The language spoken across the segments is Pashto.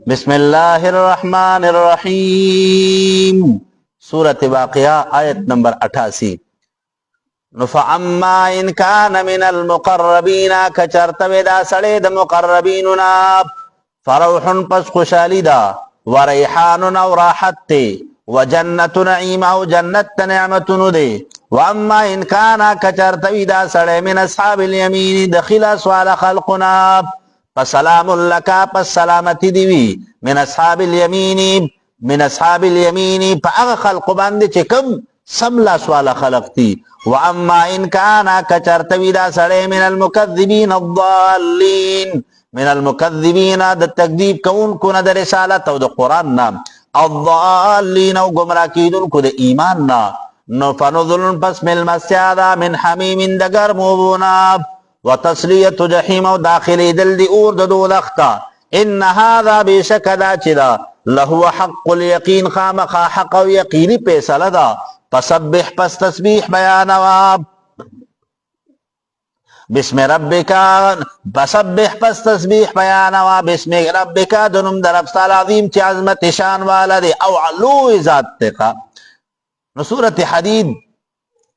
بسم الله الرحمن الرحیم سورة واقعہ آیت نمبر 88. فَأَمَّا إِنْ كَانَ مِنَ الْمُقَرَّبِينَ كَچَرْتَوِ دا سڑے دا مقربیننا فَرَوْحٌ پس خوشالی دا وَرَيْحَانٌ او راحت تے وَجَنَّتُ نَعِيمَ او جنت نعمتن دے وَأَمَّا إِنْ كَانَ كَچَرْتَوِ دا سڑے من اصحاب الیمین دخل سوال خلقنا فسلام لکا پس سلامتی دیوی من اصحاب الیمینی من اصحاب الیمینی پا اغا خلق باندے چکم سملا سوالا خلقتی واما ان کانا کچرتوی دا سڑے من المکذبین الضالین من المکذبین دا تکذیب کون کن دا رسالت او دا قرآن نا الضالین او گمراہ کیدن کو دا ایمان نا فنظلن پس مل مسیادا من حمیم دا گرموبونا وتصلیت جحیم او داخلی دل دی اور دا دولختا ان هذا بیشک دا چدا لہو حق الیقین خامخا حق و یقینی پیسل دا فسبح پس تسبیح بیانوا بسم ربکا فسبح پس تسبیح بیانوا بسم ربکا دنم در افصال عظیم چی عظمت شان والا دے او علو ذات تقا. نو سورت حدید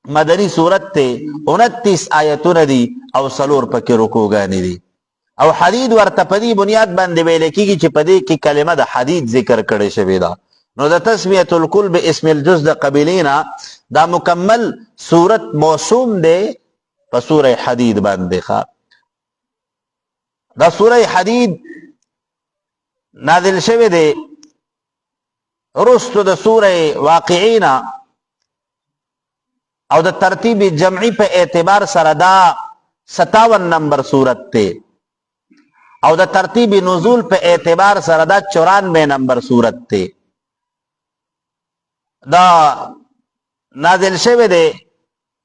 مدنی سورت تے 29 آیتون دی او سلور پکی رکوگانی دی او حدید ورطا پدی بنیاد بندی بیلکی کی چی پدی کی کلمہ دا حدید ذکر کرے شوی دا. نو دا تسمیت الکل بے اسم الجز دا قبلینا دا مکمل سورت موسوم دے پا سورہ حدید باندے خوا. دا سورہ حدید نازل شوی دے رستو دا سورہ واقعینا او دا ترتیب جمعی پہ اعتبار سر دا 57 نمبر سورت تے او دا ترتیب نزول پہ اعتبار سر دا 94 نمبر سورت تے. دا نازل شوی دے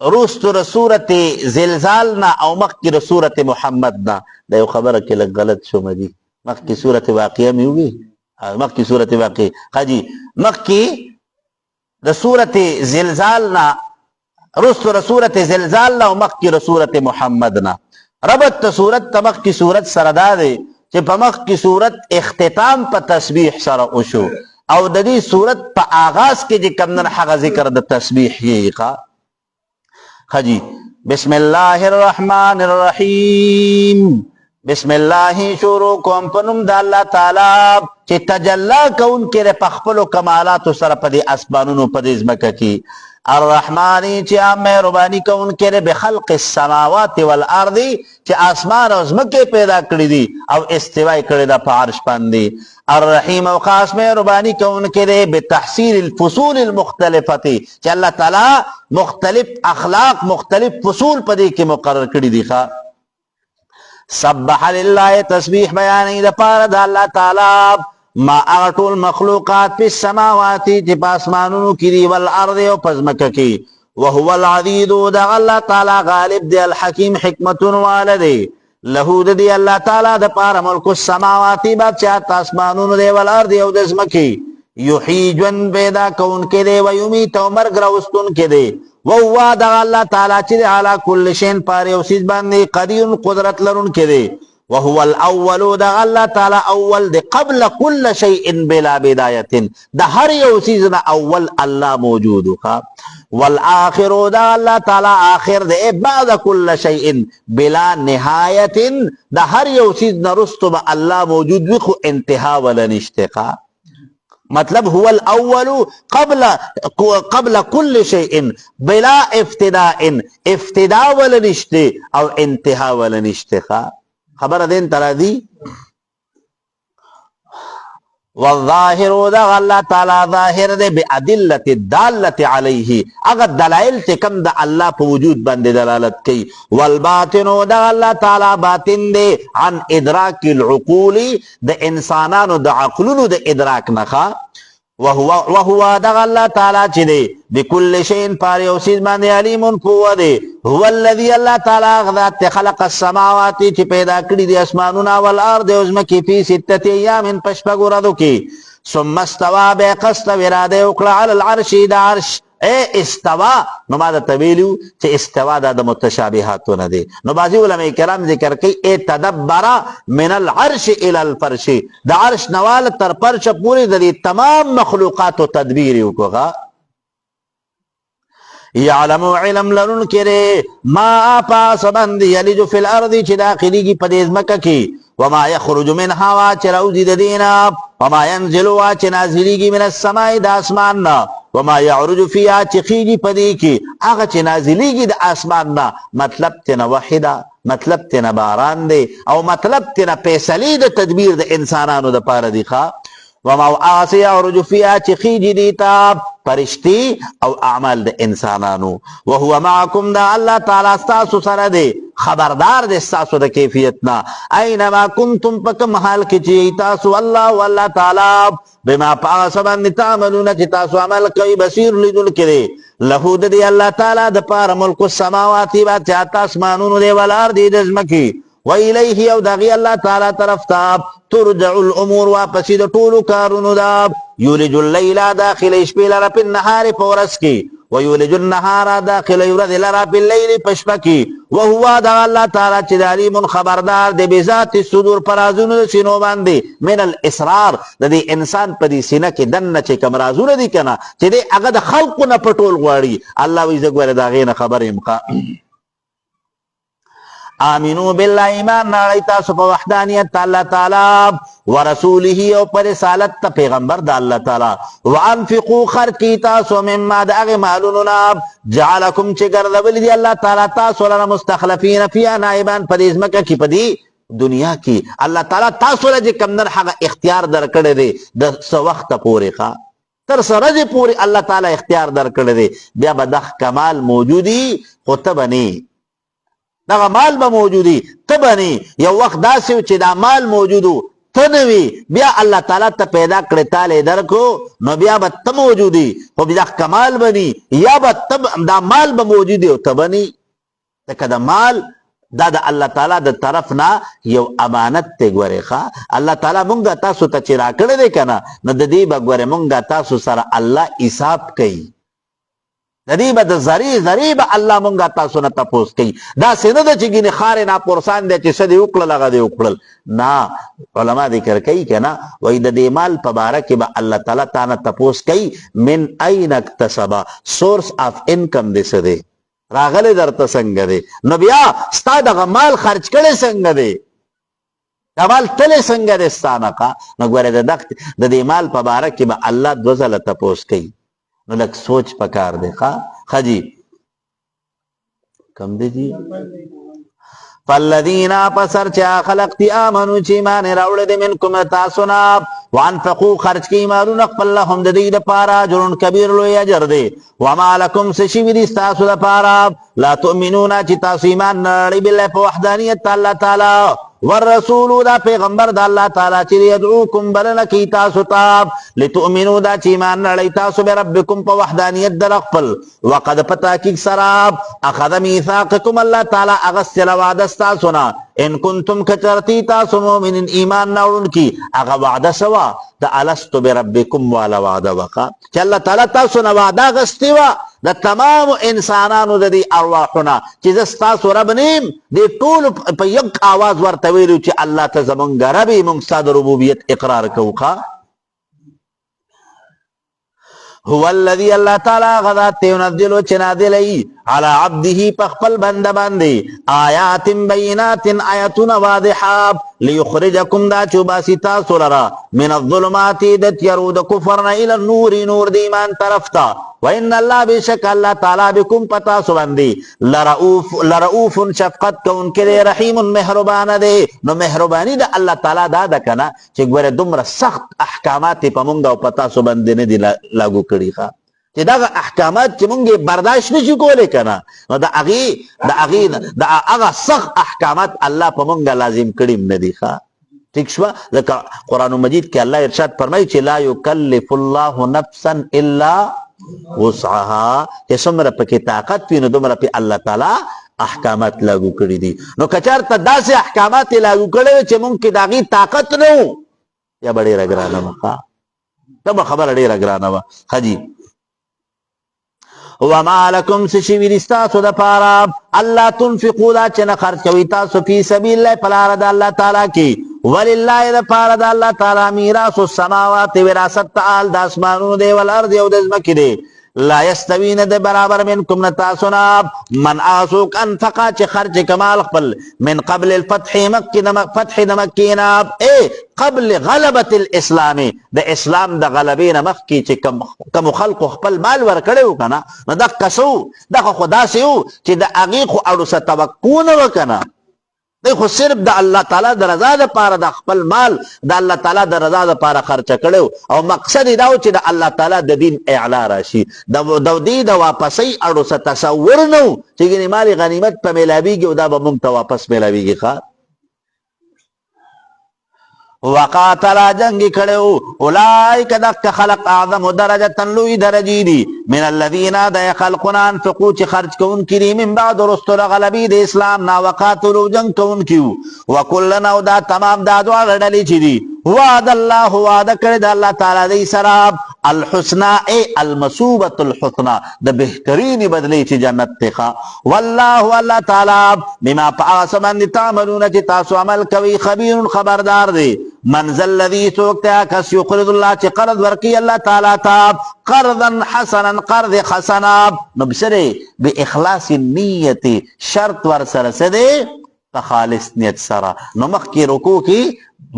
روستو رسورت زلزالنا او مخ کی رسورت محمدنا. دا یو خبر که لگ غلط شو مدی مخ کی سورت واقعہ میں ہوگی مخ کی سورت واقعہ خاجی مخ کی رسورت زلزالنا رستو رسورت زلزالنا او مخ کی رسورت محمدنا. ربط سورت تمخ کی سورت سردا دے چی پا مخ کی سورت اختتام پا تسبیح سر اوشو او دا دی سورت پا آغاز کے جی کمدن حق ذکر دا تسبیح یہ خوا. خجی بسم اللہ الرحمن الرحیم بسم اللہ شروع کم پنم دا اللہ تعالی چی تجلا کون کے رے پخپلو کمالاتو سر پا دی اسبانونو پا دی ازمکہ کی الرحمانی چی آم مہربانی کون کے رے بخلق السماوات والارضی چی آسمان او ازمکے پیدا کری دی او استوائی کری دا پا عرش پاندی. الرحیم او خاص مہربانی کون کے رے بتحصیل الفصول المختلفتی چی اللہ تعالی مختلف اخلاق مختلف فصول پا دی کے مقرر کری دی خواہ. سبح للہ تسبیح بیانی دا پار دا اللہ تعالی ما اغطول مخلوقات پی السماواتی چی پاسمانونو کی دی والارض و پزمکہ کی وهو العزیز دا اللہ تعالی غالب دی الحکیم حکمتن والدے لہو دی اللہ تعالی دا پار ملک السماواتی بادشاہت آسمانونو دے والارض و دزمکی یحیی جن پیدا کون کے دے ویمیت و مرگ روستن کے دے وہو دا اللہ تعالی چی دے علا کل شین پارے و سیز باندے قدیر قدرت لرن کے دے وهو الاول دا اللہ تعالی اول دے قبل کل شیء بلا بدایت دا ہر یو سیزنا اول اللہ موجود خوا. والآخر دا اللہ تعالی آخر دے بعد کل شیء بلا نہایت دا ہر یو سیزنا رستو با اللہ موجود بھی خو انتہا ولا نشتقا. مطلب هو الاول قبل کل شیء بلا ابتداء ابتداء ولا نشتے او انتہا ولا نشتقا. خبر دین ترا دی والظاہر دا اللہ تعالی ظاہر دے بی ادلت الدالت علیہ اگر دلائل چکم دا اللہ پا وجود بند دلالت کی والباطن دا اللہ تعالی باطن دے عن ادراک العقولی دا انسانانو دا عقلونو دا ادراک نخا وہو دا اللہ تعالی چی دے بکل شین پاری و سیز باندے علیمون پوہ دے هو الذي اللہ تعالی اغذات خلق السماواتی چی پیدا کری دی اسمانونا والارد ازمکی فی ستت ایام پشپگو ردو کی ثم استوا بے قصد ورادے اکڑا علی العرشی دا عرش استوا نو ما د تویلو چې استوا د متشابهاتو نه دی. نو بعضی علماء کرام ذکر کوي تدبر من العرش الى الفرش، د عرش نوال تر فرش پوری د تمام مخلوقات تدبیر وکړه. یعلمو علم لرون کرے ما پاس بند یلج فی الارض چی داخلی کی پدیز مکہ کی وما یخرج من ہوا چی روزی دینا وما ینزلو چی نازلی کی من السماء دا آسماننا وما یعرج فیا چی خیجی پدی کی آغا چی نازلی کی دا آسماننا. مطلب تینا وحیدہ، مطلب تینا باران دے، او مطلب تینا پیسلی دا تدبیر دا انسانانو دا پار دی خواہ. وما آسی یعرج فیا چی خیجی دیتا پرشتی او اعمال د انسانانو. وهو معکم دا اللہ تعالی استاسو سره دے، خبردار دے استاسو دا کیفیتنا. اینما کنتم پکم حال کی چی تاسو اللہ و اللہ تعالی بما پاسبان تعملون چی تاسو عمل کئی بصیر لیدل کرے. لہو دے اللہ تعالی دا پار ملک السماواتی بات چاہتا اسمانون دے والار دے دزمکی وَإِلَيْهِ او داغی اللہ تعالی طرف تاب ترجع الامور واپسی دا طولو کارونو دا. یولج اللیل داخل اشپی لرا پی النهار پورس کی ویولج النهار داخل یورد لرا پی اللیل پشپا کی وہوا دا اللہ تعالی چی علیم خبردار دے بذات الصدور پرازونو دا سینو باندے من الاسرار دا دی انسان پا دی سینہ کی دن چی کم رازونو دی کنا چی دے اگد خلقو نا پٹول غواری اللہ ویزگوار دا غین خبر امقا. آمینو باللہ ایمان ناڑی تاسو پا وحدانیت اللہ تعالی ورسوله او پر رسالت تا پیغمبر دا اللہ تعالی وانفقو خرچ کی تاسو مما دا اغی مالوننا جعلکم چی گردولی دی اللہ تعالی تاسو لنا مستخلفین فیا نائبان پدیز مکہ کی پدی دنیا کی. اللہ تعالی تاسو لجی کمدر حق اختیار در کردے دے دا سو وقت پوری خواہ تر سرج پوری اللہ تعالی اختیار در کردے دے بیا بدخ کمال موجودی خطبنی دا مال با موجودی تبنی یو وقت داسیو چی دا مال موجودو تنوی بیا اللہ تعالی تا پیدا کرتا لے درکو نو بیا با تا موجودی خو بیا کمال بنی یا با دا مال با موجودی تبنی تکا دا مال دا اللہ تعالی دا طرفنا یو امانت تے گوری خواہ. اللہ تعالی منگا تاسو تا چرا کردے کنا نو دا دی با گوری منگا تاسو سر اللہ حساب کئی ندیبا دا زریب اللہ منگا تاسو نا تپوس کئی دا سند چی گینی خار نا پورسان دے چی سدی اکلل اگا دے اکلل نا. علماء ذکر کئی کنا وی دا دی مال پبارکی با اللہ تعالی تانا تپوس کئی من این اکتسبا سورس آف انکم دے سدے راغل در تسنگ دے نو بیا ستا دا مال خرچ کرے سنگ دے دا مال تلے سنگ دے ستانا کا نو گوری دا دی مال پبارکی با اللہ دوزل تپوس کئی نو لک سوچ پکار دے خجی کم دے جی فالذین پسر چا خلقتی آمنو چی مانے راوڑے دے منکم تاسونا وانفقو خرچ کی مالون اقبل لهم دے دید پارا جرن کبیر لو اجر دے وما لکم سشیوی دی ستاسو دا پارا لا تؤمنونا چی تاسو ایمان نرڑی باللہ پا وحدانیت اللہ تعالی والرسول دا پیغمبر دا اللہ تعالی چی یدعوکم بلنکی تاسو تاب لتؤمنو دا چی ایمان نرڑی تاسو بے ربکم پا وحدانیت در اقبل وقد پتاکیک سراب اخذ میثاقکم اللہ تعالی اغسل وعدستا سنا ان کنتم کچرتی تاسو مومن ایمان نورن کی اغا وعد سوا دا الستو بے ربکم والا وعد وقا چی اللہ تعالی تاسو نوعدہ غستی وا دا تمام انسانانو دا دی ارواحنا چی زستاسو رب نیم دی طول پا یک آواز ورطویلو چی اللہ تزمونگا ربی منگستاد ربوبیت اقرار کوخا. هو الذي اللہ تعالی غذات تیونزلو چنادلی على عبده پخپل بند بندی آیات بینات آیتون واضحاب لیخرجکم دا چوباسی تاسو لرا من الظلمات دت یرود کفرنا الى النور نور دیمان طرفتا وان اللہ بشک اللہ تعالی بکم پتا سبندی لرؤوف شفقت کون کرے رحیم مہربان دے. نو مہربانی دا اللہ تعالی دا دکنا چک بر دمر سخت احکامات پا منگا و پتا سبندی نے دی لاگو کری خواہ چی دا احکامات چی منگی برداشت نشی کولے کنا دا اغا سخت احکامات اللہ پا منگا لازم کریم ندی خواہ. ٹھیک شوا لکا قرآن مجید کے اللہ ارشاد فرمائی چی لا یکلف اللہ نفسا الا وسعها چی سمرا پا کی طاقت پی نو دمرا پی اللہ تعالی احکامات لاگو کری دی. نو کچار تا دا سے احکامات لاگو کری چی منگ کی داغی طاقت نو یا بڑی رگرانا خواہ تب خبر اڑی رگرانا خجی وما لکم سشوی رستاسو دا پارا اللہ تنفقو دا چنا خرچ کوي تاسو فی سبیل اللہ پلار دا اللہ تعالیٰ کی وللہ دا پارا دا اللہ تعالیٰ میراث السماوات وراثت تعال دا اسمانون دے والارض او دزمکی دے لا یستوین د برابر منکم نتاسونا من آسوک انفقا چه خرچ کمال خپل من قبل الفتح فتح دمکینا قبل غلبت الاسلام د اسلام د غلبین مخکی چه کم خلق خپل مال ورکڑیو کنا نو دا کسو دا خدا سیو چه دا اغیقو اڑو ستوکون وکنا دی خو صرف د الله تعالی د رضا د پاره د خپل مال د الله تعالی د رضا د پاره خرچ کړو او مقصد دا و چې د الله تعالی د دین اعلا راشي د دې د واپسې اړو څه تصور نو چې ګنې مال غنیمت په ملاویږي او دا به موږ ته واپس ملاویږي ښا وقاتل جنگ کړو اولئک دک خلق اعظم درجه لوی درجی دی من الذين دا خلقنا انفقوا چې خرج کون کړي من بعد رسول غلبی د اسلام نا وقاتلوا جنگ کون کیو وکلنا دا تمام دا دواړه ډلې چي دي وعد الله وعد کړی د الله تعالی دی سره الحسنى ای المثوبه الحسنى د بهترین بدلی چې جنت ته والله الله تعالی بما پاسمن تعملون چې تاسو عمل کوي خبير خبردار دی منزل الذي سوکتا کس یقرض الله چې قرض ورکی الله تعالی تا قرضا حسنا قرض حسنا مبشره باخلاص النیت شرط ور سره سده خالص نیت سره نو مخکې رکوع کی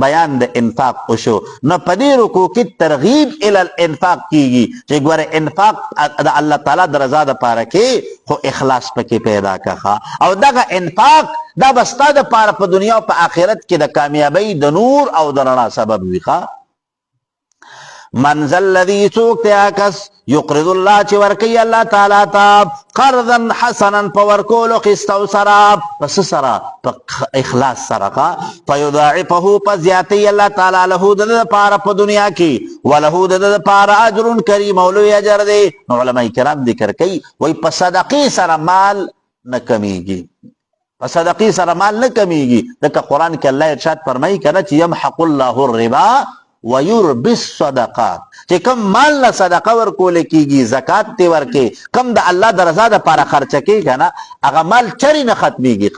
بیان د انفاق وشو نو پدې رکوع کی ترغیب ال الانفاق کیږي چې ګوره انفاق د الله تعالی د رضا د پاره کې خو اخلاص پکې پیدا کړه او دغه انفاق دا بستا د پاره په دنیا او په آخرت کې د کامیابی د نور او د رڼا سبب وي منزل الذي سوکتا کس یقرض الله چې ورکی الله تعالی تا قرضا حسنا فورکولو خستو سرا پس سرا اخلاص سرا فیضاعفه پزیاتی الله تعالی له د پاره په دنیا کې وله د پاره اجر کریم او لوی اجر دی علماء کرام ذکر کوي وای په صدقې سره مال نه کمیږي په صدقې سره مال نه کمیږي دغه قران کې الله ارشاد فرمایي کړه چې يمحق الله الربا ويربي الصدقات چې کم مال نه صدقه ورکول کیږي زکات تی ورکي کم د الله د رضا د پاره خرچ کیږي کنه هغه مال چری نه ختميږي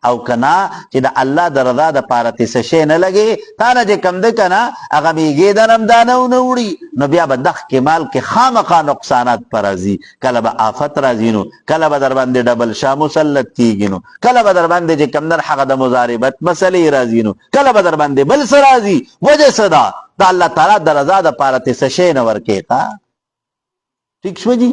او کنا چې د الله د رضا د پاره څه شي نه لګي تا نه چې کم ده کنه هغه میږي درم دانو نه وړي نو بیا به دغه کې مال کې خامخا نقصانات پر راځي کله به آفت راځي نو کله به در باندې ډبل شاه مسلط کیږي نو کله به در باندې چې کم در حق د مضاربت مسلې راځي نو کله به در باندې بل څه راځي وجه صدا د الله تعالی د رضا د پاره څه شي نه ورکي ٹھیک شو جی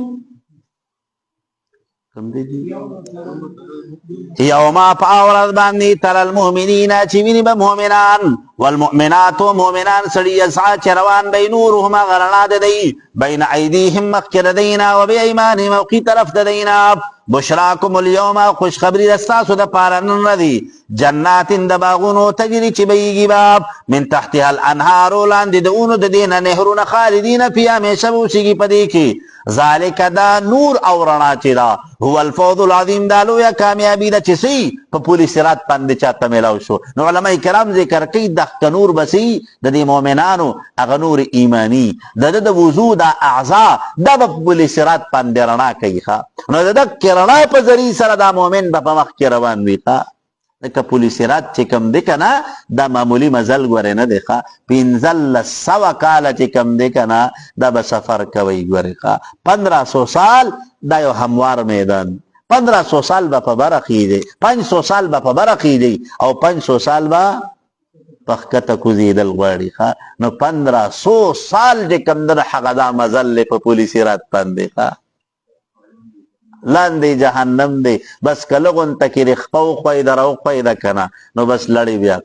یوما پاورد باندې تر المؤمنین چې ویني به مؤمنان والمؤمنات مؤمنان سړي یسعا چروان بین نورهما غرنا د دی بین ایدیهم مخکر دینا و بایمانهم او کی طرف د دینا بشراکم اليوم خوش خبری رستاسو د پارن ردی جنات د باغونو تجری چې بیږي باب من تحتها الانهار لاندې د اونو د دینه نهرونه خالدین فی همیشه وشي پدې کې ذالک دا نور او رڼا چې دا هو الفوز العظیم دا لویه کامیابی ده چې سي په پولیس رات باندې چاته میلاو شو نو علماء کرام ذکر کوي د نور بسي د دې مؤمنانو هغه نور ایمانی د وضو د اعضاء د پولیس رات باندې رڼا کوي نو د رڼا په ذریعه سره دا مؤمن په مخ کې روان وي دکه پولیس رات چې کم دی کنه دا معمولی مزل ګورې نه دی پنځل سوه کاله چې کم دی کنه دا به سفر کوي ګورې 1500 سال دا یو هموار میدان 1500 سال به په بره خیږي 500 سال به په بره خیږي او 500 سال به په ښکته کوزېدل غواړي نو 1500 سال چې کم دی هغه دا مزل په پولیس رات باندې لاندې جهنم دی بس کله غونته کې رخپه وخوی د راوخوی ده کنه نو بس لړی بیا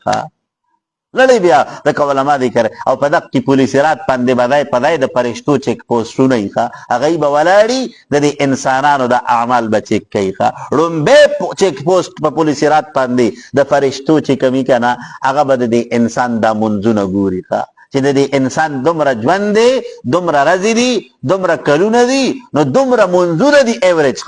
لړی بیا دکه علما دی کړی او په دغه کې پولیس رات باندې پدای د فرشتو چیک پوسټونه یي هغوی به ولاړي د دې انسانانو د اعمال به چیک کوي لومبی چیک پوسټ په پولیس رات باندې د فرشتو چې کمی کنه هغه به د دې انسان دا منځونه ګوري چې د دې انسان دومره ژوند دی دومره ورځې دي دومره کلونه دي نو دومره منځونه دي ایوریج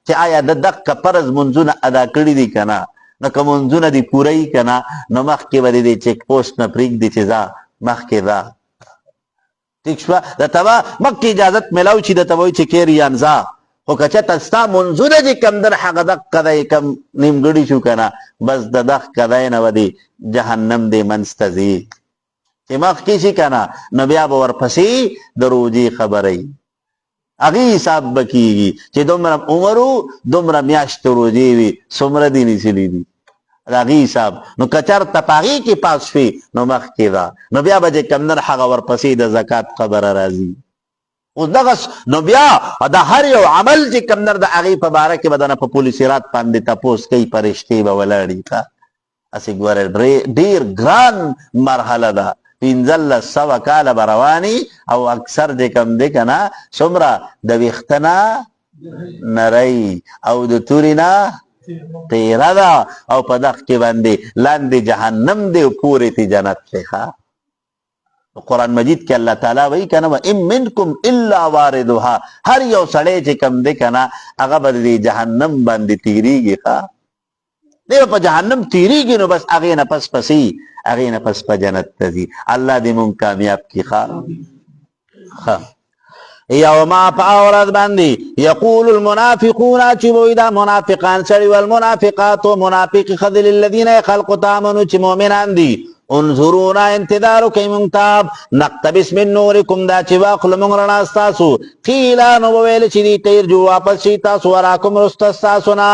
چې آیا د دقه فرض منځونه ادا کړي دي که نه نو که منځونه دي پوره یي که نه نو مخکې به د دې چیک پوسټ نه پرېږدي چې ځه مخکې ځه ټیک شوه درته به مخکې اجازت میلاو چې درته به وایي چې کیریان ځه خو که چېرته ستا منځونه چې کم در هغه دقه دی کم نیمګړي شو که نه بس د دقه دی نه به د جهنم دی منځته ځي چې مخکې شي که نه نو بیا به ورپسې د روجې خبرې هغې حساب به کېږي چې دومره عمر و دومره میاشتې روجې وي څومره دې نیسلي دي د هغې حساب نو که چېرته په هغې کې پاس شوې نو مخکې ده نو بیا به چې کم در هغه ورپسې د زکات خبره راځي اوس دغه نو بیا د هر یو عمل چې کم در د هغې په باره کې به دنه په پولیسرات باندې تپوس کوي فرشتې به ولاړي ښه هسې ګوره ډېر ګران مرحله ده 1500 کاله به رواني او اکثر چې کم دی که نه څومره د ویښته نه نری او د تورې نه تیره ده او په دغه کې باندې لاندې جهنم دی او پورې تی جنت دی ښه قرآن مجید کې الله تعالی وایي که نه وان منکم الا واردها هر یو سړی چې کم دی که نه هغه به د جهنم باندې تیریږي ښه دی به په جهنم تیریږي نو بس هغې نه پس پسې هغې نه پس په جنت ته ځي الله دې مونږ کامیاب کړي ښه یوما په ورځ باندې یقول المنافقون چې وایي دا منافقان سړي والمنافقات منافق ښځې للذین خلقوا آمنوا چې مؤمنان دي انظرونا انتظارو کوي مونږ ته نقتبس من نورکم دا چې واخلو مونږ رڼا ستاسو قیلا نو به ویل چې دي تیر جو واپس شي تاسو وراکم رسته ستاسو نه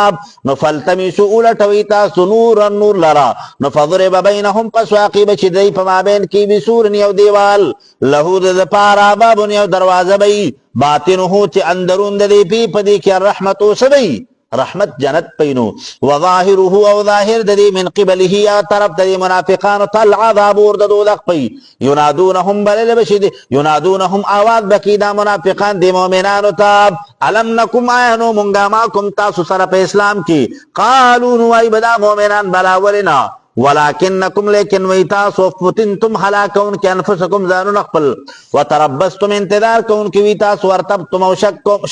نو فلتمسو ولټوئ تاسو نورا نور لرا نو فضرب بینهم پس واقع به چې دی په مابین کې بسور یو دیوال له د دپاره باب یو دروازه به وي باطنه چې اندرون د دې په دې کې الرحمت وسوي رحمت جنت پینو وظاهره او ظاهر د دې من قبله یا طرف د منافقانو تل عذاب ور د دوزخ پي ينادونهم بلل بشد ينادونهم आवाज بکی دا منافقان د مؤمنانو ته الم نکم آینو مونږه ماکم تاسو سره په اسلام کې قالوا نوای بدا مؤمنان بلا ولنا ولكنكم لیکن وی تاسو فتنتم هلاکون کې انفسکم ځانون خپل وتربصتم انتظار کون کې وی تاسو ورتبتم او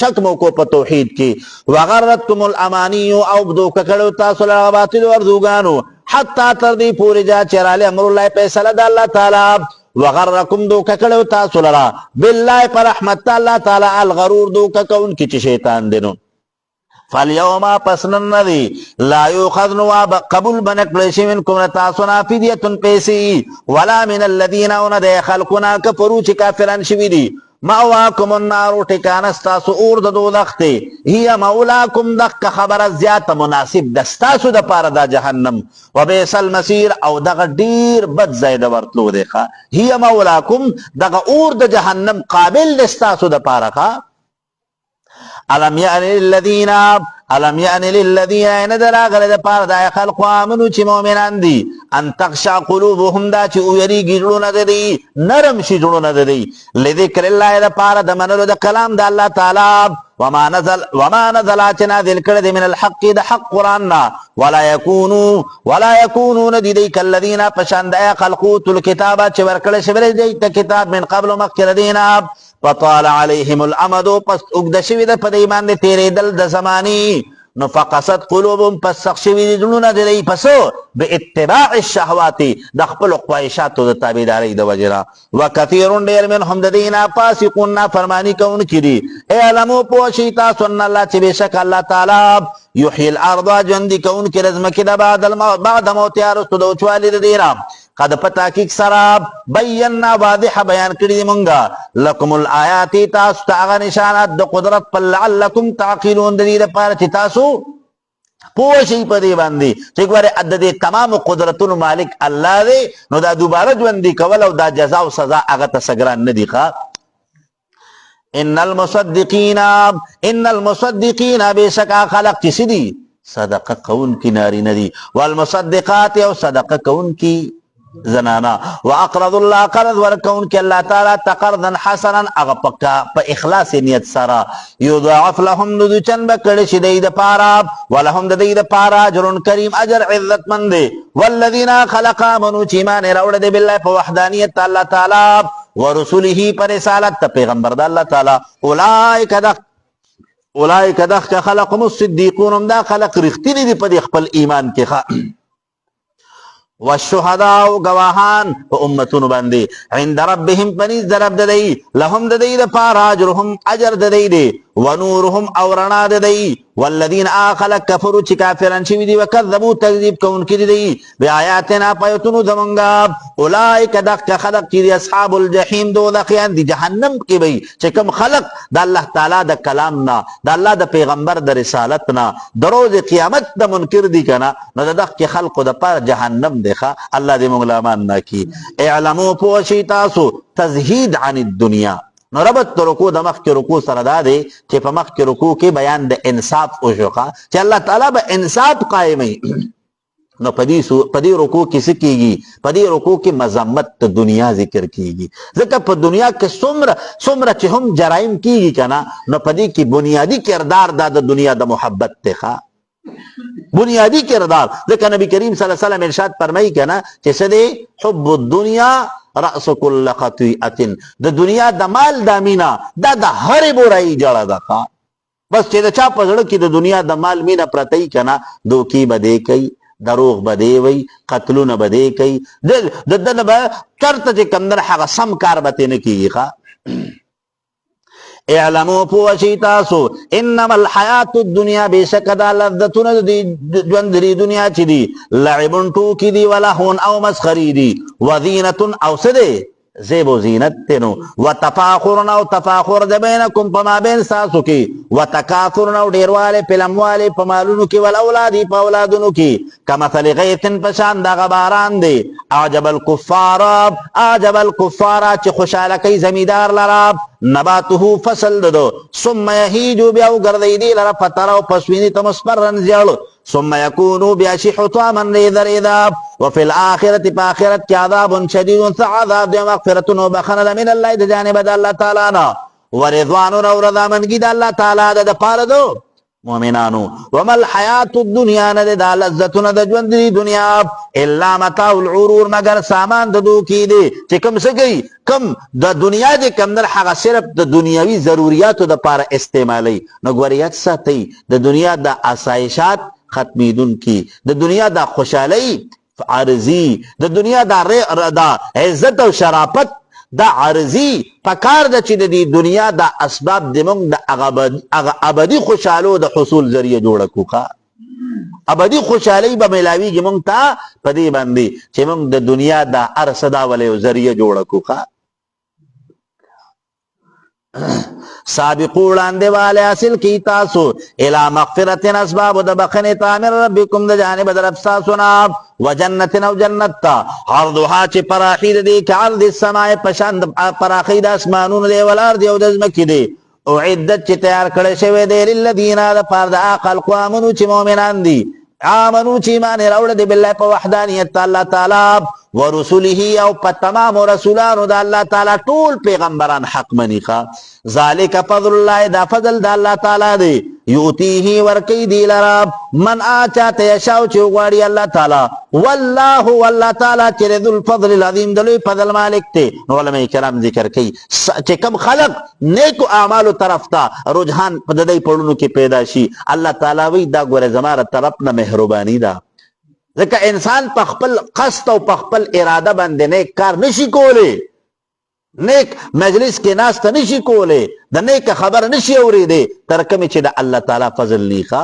شک مو کو په توحید کې وغرتكم الاماني او بدو کړو تاسو له باطل ورزوګانو حتا تر دې پورې جا چراله امر الله فیصله د الله تعالی وغرکم دو کړو تاسو لرا بالله پر رحمت الله تعالی الغرور دو کون کې چې شیطان دینو فالیوم پسنن ندی لا یوخذ نواب قبول بنکړی شي منکم تاسونا فدیه پیسې ولا من الذین اون د خلقنا کفروا چې کافران شوي دي مأواکم النار ټکانه ستاسو اور د دوزخ دی هي مولاکم دغه خبره زیاته مناسب د ستاسو د پاره د جهنم وبئس المصیر او دغه ډیر بد ځای د ورتلو دی هي مولاکم دغه اور د جهنم قابل د ستاسو د پاره الم یعنی للذین ان دراغله د پاره د خلق امنو چې مؤمنان دي ان تخشع قلوبهم دا چې ویریږي زړونه د دې نرم شي زړونه د دې لذکر الله د پاره د منلو د کلام د الله تعالی وما نزل چې نازل کړی دی من الحق د حق قرآن نه ولا یکونون دي دی کالذین پشان د خلقوا الکتاب چې ورکړی شوی دی ته کتاب من قبل مخکې دینا فطال عليهم الامد پس اوږده شوي ده په دې باندې تېرېدل د زمانې نو فقست قلوبهم پس سخت شوي دي زړونه د دوی پسو باتباع الشهوات د خپلو خواهشاتو د تابعدارۍ د وجې نه وکثیر ډېر منهم د دې نه فاسقون نافرماني کوونکي دي اعلموا پوه شئ تاسو ان الله چې بېشکه الله تعالی یحیي الارض ژوندي کوونکي د ځمکې د بعد موتها وروسته د وچوالي د دې نه قد په تحقیق سره بینا واضح بیان کړي دي مونږه لکم الآیات تاسو ته هغه نشانات د قدرت پر لعلکم تعقلون د دې لپاره چې تاسو پوه شئ په دې باندې چې ګوره د دې تمامو قدرتونو مالک الله دی نو دا دوباره ژوندي کول او دا جزا او سزا هغه ته څه ګران نه دي ان المصدقین بشکا خلق چې دي صدقه کوونکي نارینه دي والمصدقات او صدقه کوونکي زنانا واقرض الله قرض ورکون کې الله تعالی تقرضا حسنا هغه په اخلاص نیت سره یضاعف لهم ندچن بکړي شي د پاره ولهم د دې د پاره اجر کریم اجر عزت مند والذین خلق امنوا چې ایمان راوړل دي بالله په وحدانیت الله تعالی ورسوله پر رسالت پیغمبر د الله تعالی اولئک دخ خلقهم الصدیقون دا خلق رښتینی دي په خپل ایمان کې والشهداء گواهان په امتونو باندې عند ربهم پنځ درب ددی لهم ددی د پاره اجرهم اجر ددی دی ونورهم او رڼا د دی والذین خلق کفروا چې کافران شوي دي وکذبوا تکذیب کوونکي دي بآیاتنا پایتونو زمونږ اولئک دغه خلق چې اصحاب الجحیم دوزخیان دي جهنم کې وي چې کوم خلق د الله تعالی د کلام نه د الله د پیغمبر د رسالت نه د روز قیامت د منکر دي کنه نو دغه خلقو د پر جهنم دی ښه الله دې موږ له امان نه کړي. اعلموا پوه شئ تاسو تزهید عن الدنیا نو ربط د رکوع د مخکې رکوع سره دا دی چې په مخکې رکوع کې بیان د انصاف وشوه چې الله تعالی به انصاف قایموي نو په دې رکوع کې څه کېږي په دې رکوع کې مذمت د دنیا ذکر کېږي ځکه په دنیا کې څومره چې هم جرایم کېږي که نه نو په دې کې بنیادي کردار دا د دنیا د محبت دی بنیادی کردار ځکه نبی کریم صلی الله علیه وسلم ارشاد فرمایي که نه چې څه دی حب الدنیا رأس کل خطیئة د دنیا د مال د مینه دا د هرې برایي جړه ده بس چې د چا په زړه کې د دنیا د مال مینه پرته وي که نه دوکې به دی کوي دروغ به دی وي قتلونه به دی کوي د ده نه به چرته چې کمدن هغه سم کار به ترې نه کېږي اعلموا پوه شئ تاسو انما الحیات الدنیا بېشکه دا لذتونه د ژوند د دنیا چې دي لعبن ټوکې دي ولهون او مسخرې دي وزینتون او څه دی زیب و زینت دی نو وتفاخرن او تفاخر د بینکم په مابین ستاسو کې وتکاثرن او ډېروالی په لموالې په مالونو کې والاولادې په اولادونو کې کمثل غیث په شان دغه باران دی اعجب الکفار چې خوشحاله کوي زمیندار لره نباته فصل ددو ثم یهیجو بیا وګرځي دی لره فتره او پسویني ته مصفرن زیړ ثم یکونو بیا شي حطاما ریذا وفي الآخرة په آخرت کې عذاب شدید عذاب دی مغفرة وبخنه من الله د جانب د الله تعالی نه ورضوان او رضامندګي د الله تعالی د پاره دو مؤمنانو وما الحیات الدنیا نه د لذتونه د ژوند دی دنیا الا متاع الغرور مگر سامان د دوکې دی چې کوم څه کوي کم د دنیا دی کم در هغه صرف د دنیوي ضروریاتو د پاره استعمالوي نو ګوریت ساتي د دنیا د آسایشات ختمیدونکي د دنیا د خوشحالۍ عارضي د دنیا د عزت او شرافت دا عارضی پکار ده چې د دې دنیا د اسباب د موږ د هغه ابدي خوشحالو د حصول ذریعه جوړه کړو ابدي خوشحالي به ملاویږي موږ ته په دې باندې چې موږ د دنیا د هر څه دا ولې ذریعه جوړه کړو سابقو وړاندې والے حاصل کی تاسو الی مغفرت اسباب د بخنه تعمیر ربکم د جانب در افساسو نه وجنت او جنت تا عرضها چې پراخی دې کعرض السماء پشان پراخی د اسمانونو دی ولارد او د ځمکې دی او عدت چې تیار کړی شوی دی للذین لپاره د عقل قوامونو چې مؤمنان دي آمنو چې ایمان راوړل دي بالله په وحدانیت الله تعالی ورسوله او په تمام رسولانو د الله تعالی ټول پیغمبران حق مني ذالک فضل الله دا فضل د الله تعالی دی یؤتیه ورکی دی لرا من آچاته یشاو چې غواړي الله تعالی والله تعالی چې ذو الفضل العظیم د لوی فضل مالک دی نو علماء کرام ذکر کوي چې کوم خلق نیکو اعمالو طرف ته رجحان په دې پړونو کې پیدا شي الله تعالی وی دا ګوره زماره طرف نه مهرباني ده ځکه انسان په خپل قصد او په خپل اراده باندې نیک کار نشي کولی نیک مجلس کې ناسته نشي کولی د نیک خبر نشي اوریدی تر کومې چې د الله تعالی فضل لیخا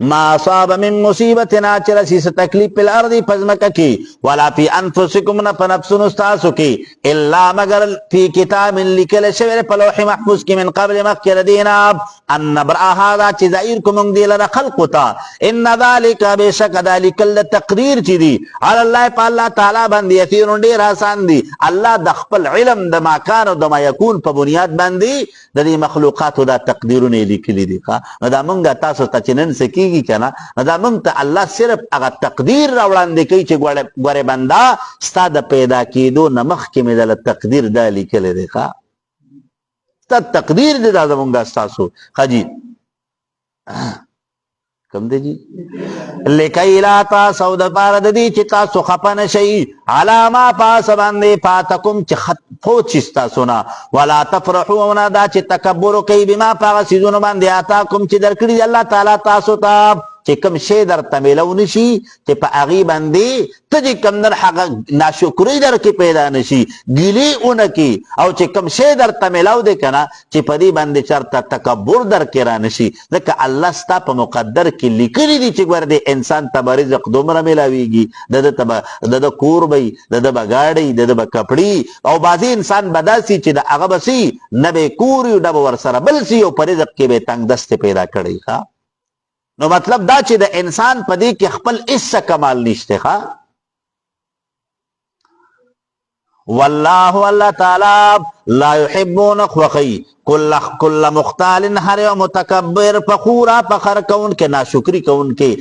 ما اصاب من مصیبت ناچر سیس تکلیف پی الارضی پزمکا کی ولا فی انفسکم نا پنفسن استاسو کی الا مگر فی کتاب لکل شویر پلوح محفوظ کی من قبل مخیر دینا ان نبرآ هذا چی زائر کمونگ دی لنا خلقتا ان ذالک بیشک ذالک تقدیر چی دی علی اللہ پا اللہ تعالی بندی یثیرون دیر آسان دی اللہ دخپل علم دا ما کان و دا ما یکون پا بنیاد بندی دا دی مخلوقاتو دا تقدیرون لکلی دی دا منگا تاسو تا چنن سکی کنا دا مونږ ته الله صرف هغه تقدیر راوړاندې کوي چې ګوره بنده ستا د پیدا کېدو نه مخکې مې دله تقدیر دا لیکلی دی ستا تقدیر دی دا زمونږ ستاسو ښه جي کم دی جی لکی لا تاسو د پاره د دې چې تاسو خفه نشئ علی ما پاس باندې فاتکم چې فوت شي ستاسو نه ولا تفرحوا دا چې تکبر کوي بما پاغه سيزونو باندې آتاکم چې درکړي الله تعالی تاسو ته چې کوم شی درته میلو نشي چې په هغې باندې ته چې کوم در هغه ناشکري در کې پیدا نشي ګیلې ونه کې او چې کوم شی درته میلو دی که نه چې په دې باندې چېرته تکبر در کې را نشي ځکه الله ستا په مقدر کې لیکلي دي چې ګوره دې انسان ته به رزق دومره میلاویږي د ده کور به د ده به ګاډی د ده به کپړي او بعضې انسان به داسي چې د هغه به سي نه به کور وي نه به ورسره بل سي او په رزق کې به تنګ دستې پیدا کړی ښه نو مطلب دا چې د انسان په دې کې خپل هیڅ کمال نشته ښه والله الله تعالی لا يحبون خوخی کل مختال هر یو متکبر فخورا فخر کون کے ناشکری کون کے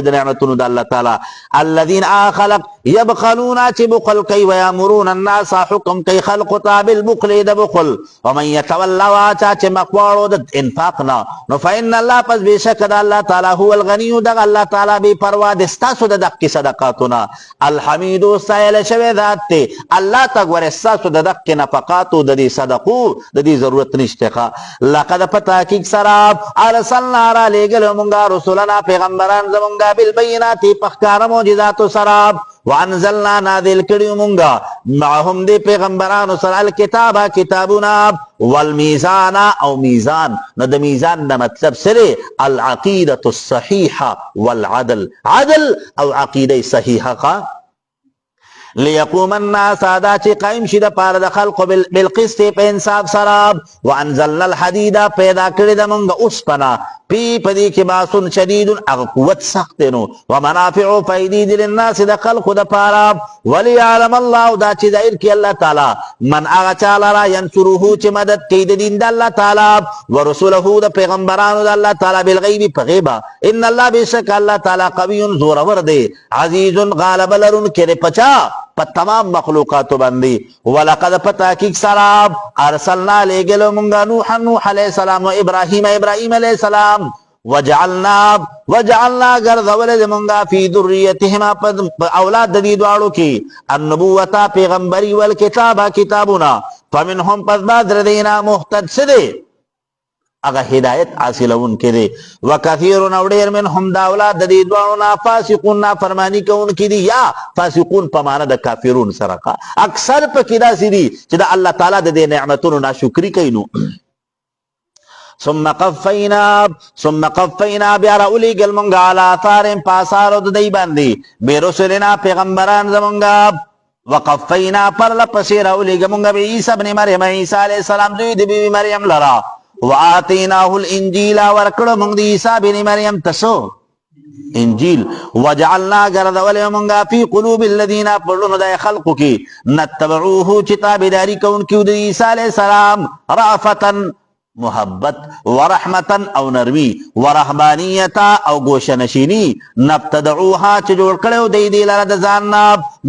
د نعمتونو د الله تعالی الذين خلق يبخلون چې بخل کوي ويامرون الناس حكم کوي خلق تا بالبخل د بخل ومن يتولى واچا چې مقواړو د انفاق نه نو فإن الله پس بشک د الله تعالی هو الغني د الله تعالی بے پروا د ستاسو د دقیق صدقاتونه الحمید سائل شوی ذات ته الله تګور ستاسو د دقیق نفقاتو د دې صدقو د دې ضرورت نشته لقد پتاکیک سراب ارسلنا را لګل مونږه رسولنا پیغمبران زمونږه بالبينات پخکار معجزات سراب وانزلنا نازل کړیو مونږه معهم دې پیغمبرانو سره الکتاب کتابنا والمیزان او میزان نو د میزان د مطلب سره العقیدة الصحیحه والعدل عدل او عقیده صحیحه ليقوم الناس دا چې قائم شي د پاره د خلق بالقسط په انصاف سره وانزلنا الحديد پیدا کړی د مونږ اوسپنه په دې کې باسون شدید هغه قوت سخت نو ومنافع فیدې للناس د خلق د پاره وليعلم الله دا چې ظاهر کې الله تعالی من هغه چا لرا ينصره چې مدد کوي د دین د الله تعالی ورسوله د پیغمبرانو د الله تعالی بالغیب په غیبه ان الله بشک الله تعالی قوي زورور دی عزیز غالب لرون کې پچا په تمام مخلوقاتو باندې ولقد پتاکیک سراب ارسلنا لګلو مونږه نوح علیه السلام او ابراهیم علیه السلام وجعلنا غرضول مونږه فی ذریتهما اولاد د دې دواړو کې النبوة پیغمبري والکتاب کتابنا فمنهم پس بعد ردینا مهتد سده اگه هدایت حاصلون کړي وکثیر نو ډیر منهم دا اولاد د دې دوانو نه فاسقون فرمانی کوون کړي یا فاسقون په معنا د کافرون سره اکثر په کې دا سړي چې د الله تعالی د نعمتونو ناشکری کوي نو ثم قفینا بیا راولی گل مونږه علی آثار پاسارو د دی باندې بیرسلنا پیغمبران زمونږه وقفینا پر لپسې راولی گل مونږه عیسی ابن مریم عیسی علیه السلام دوی د بیبي مریم لرا وآتیناه الانجیل ورکړو موږ د عیسی بن مریم تسو انجیل وجعلنا غرضول موږ فی قلوب الذین پړونو د خلقو کې نتبعوه چې تابعداري کوونکي د عیسی علیه السلام رأفتا محبت ورحمتا او نرمی ورهبانیتا او گوشنشینی نبتدعوها چې جوړ کړو دی دی لره د ځان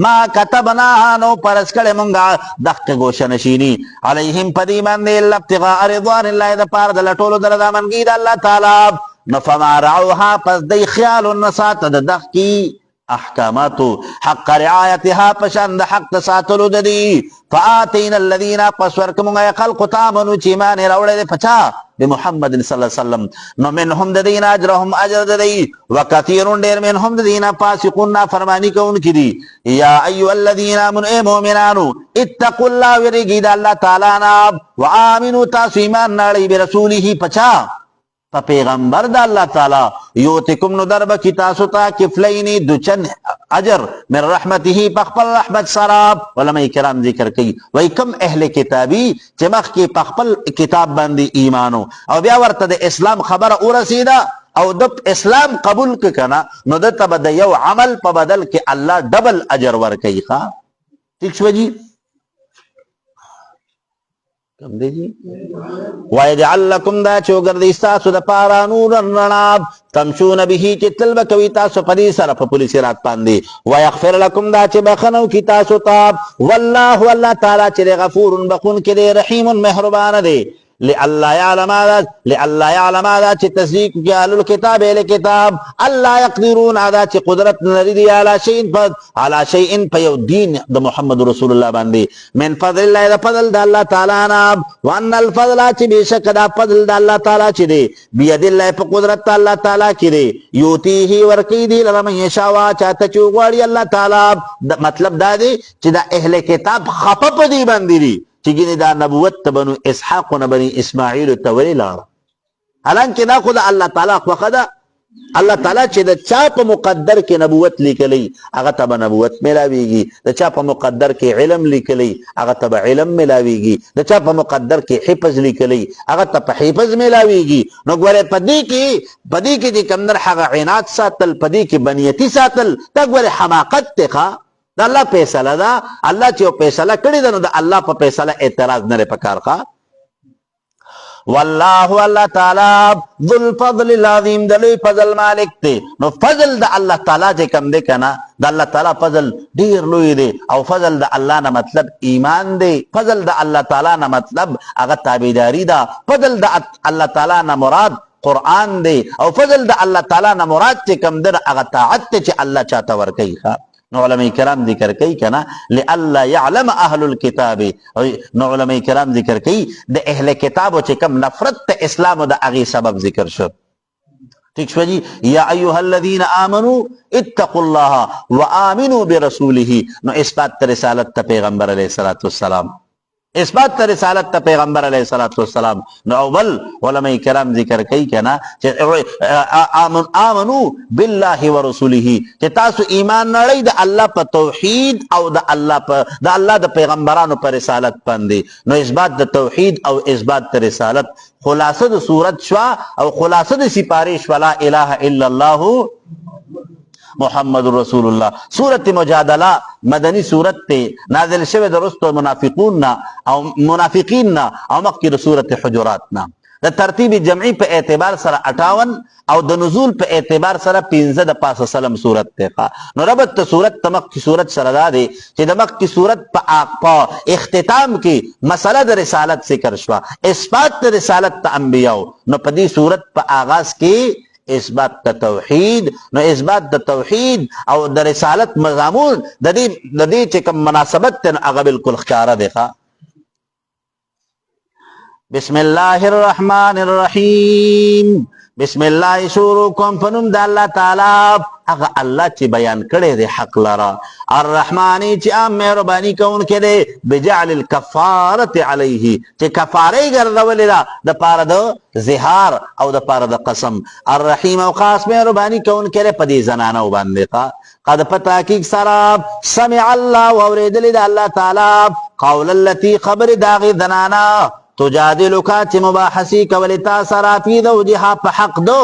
ما كتبناها نو پرس کړه مونږه دغه گوشنشینی علیهم پدی باندې ابتغاء رضوان الله د پاره د لټولو د رضامندګۍ د الله تعالی نفما رعوها پس دی خیال النسات د دغه احکاماتو حق رعایتها پشند حق ساتلو د دی فآتینا الذین پس ورکمونږه خلق تامنو چې ایمان راوړل پچا بمحمد صلی الله علیه وسلم نو منهم د دین اجرهم اجر د دی وکثیر ډیر منهم د دین فاسقون فرمانی کوونکي دي یا ایها الذین آمنوا ای مؤمنانو اتقوا الله ورګید الله تعالی نه وآمنوا تاسو ایمان راړئ برسوله پچا په پیغمبر د الله تعالی یوتکم نو درب کی تاسو ته کفلین دچن اجر من رحمته پخپل رحمت سراب علماء کرام ذکر کوي وای کم اهل کتابی چې مخ کې پخپل کتاب باندې ایمانو او بیا ورته د اسلام خبر اورسیدا او د اسلام قبول ک کنه نو د تبد یو عمل په بدل کې الله ډبل اجر ور کوي ښا ٹھیک شو جی کم دی جی وَيَجْعَلْ لَكُمْ دا چوگردی ستاسو دا پارا نورا رناب تمشون به چې تل بکوي تاسو په دې سره په پولیس رات باندې ويغفر لكم دا چې بخنو کی تاسو ته والله والله تعالی چې غفور بخون کې دی رحیم مهربان دی لئلا يعلم هذا چې تصدیق کې اهل الكتاب اهل کتاب الله يقدرون هذا چې قدرت لري دی على شيء په یو دین د محمد رسول الله باندې من فضل الله د فضل د الله تعالی نه وان الفضل چې بشک دا فضل د الله تعالی چې دی بيد الله په قدرت الله تعالی کې دی یوتیه ورکی دی لمن یشاء چاته چې غواړي الله تعالی مطلب دا دی چې دا اهل کتاب خپه پدی باندې دي چې ګینه دا نبوت ته بنو اسحاق او بني اسماعیل ته ویل حالانکه دا خود الله تعالی خو خدا الله تعالی چې د چا په مقدر کې نبوت لیکلی هغه ته نبوت ملاویږي د چا په مقدر کې علم لیکلی هغه ته علم ملاویږي د چا په مقدر کې حفظ لیکلی هغه ته په حفظ ملاویږي نو ګوره پدې کې د کمنر هغه عنایت ساتل پدې کې بنیتی ساتل دا ګوره حماقت ته دا الله فیصله ده الله چې فیصله کړی ده نو د الله په فیصله اعتراض نه پکار کا والله الله تعالی ذو الفضل العظیم د لوی فضل مالک دی نو فضل د الله تعالی چې کم دی کنه د الله تعالی فضل ډیر لوی دی او فضل د الله نه مطلب ایمان دی فضل د الله تعالی نه مطلب هغه تابعداري ده فضل د الله تعالی نه مراد قرآن دی او فضل د الله تعالی نه مراد چې کم در هغه طاعت چې الله چاته ورکوي نو علماء کرام ذکر کوي کنه لئلا يعلم اهل الكتاب نو علماء کرام ذکر کوي د اهل کتاب چې کم نفرت ته اسلام او د هغه سبب ذکر شو ٹھیک شو جی یا ایها الذين امنوا اتقوا الله وامنوا برسوله نو اثبات رسالت ته پیغمبر علیه الصلوۃ والسلام اثبات رسالت ته پیغمبر علیه الصلوۃ والسلام نو اول علماء کرام ذکر کوي کنه چې امنوا بالله ورسوله چې تاسو ایمان نړۍ د الله په توحید او د الله د پیغمبرانو پر رسالت باندې نو اثبات د توحید او اثبات د رسالت خلاصه د صورت شوا او خلاصه د سپارش ولا اله الا الله محمد رسول الله سورت مجادله مدنی سورت ته نازل شوه د رستو منافقین او مخکې سورت حجرات نه د ترتیب جمعی په اعتبار سره 58 او د نزول په اعتبار سره 15 د پاسه سلام سورت ته نو ربط ته سورت تمک کی سورت سره دا دی چې د مخ کی سورت په اختتام کې مسله د رسالت ذکر شوه اثبات د رسالت ته انبیاء نو په دې سورت په آغاز کې اثبات د توحید نو اثبات د توحید او د رسالت مضامون د دې چې کوم مناسبت ته هغه بالکل ښکارا دی بسم الله الرحمن الرحیم بسم الله شروع کوم په نوم د الله تعالی هغه الله چې بیان کړی دی حق لرا الرحمن چې عام مهرباني کوونکی دی بجعل الکفاره علیه چې کفاره ګرځولې ده د پاره د زهار او د پاره د قسم الرحیم او خاص مهرباني کوونکی دی په دې زنانو باندې قد په تحقیق سره سمع الله واوریدلې د الله تعالی قول التي خبر داغي زنانا تجادلک چې مباحثی کولی تا سره فی زوجها په حق دو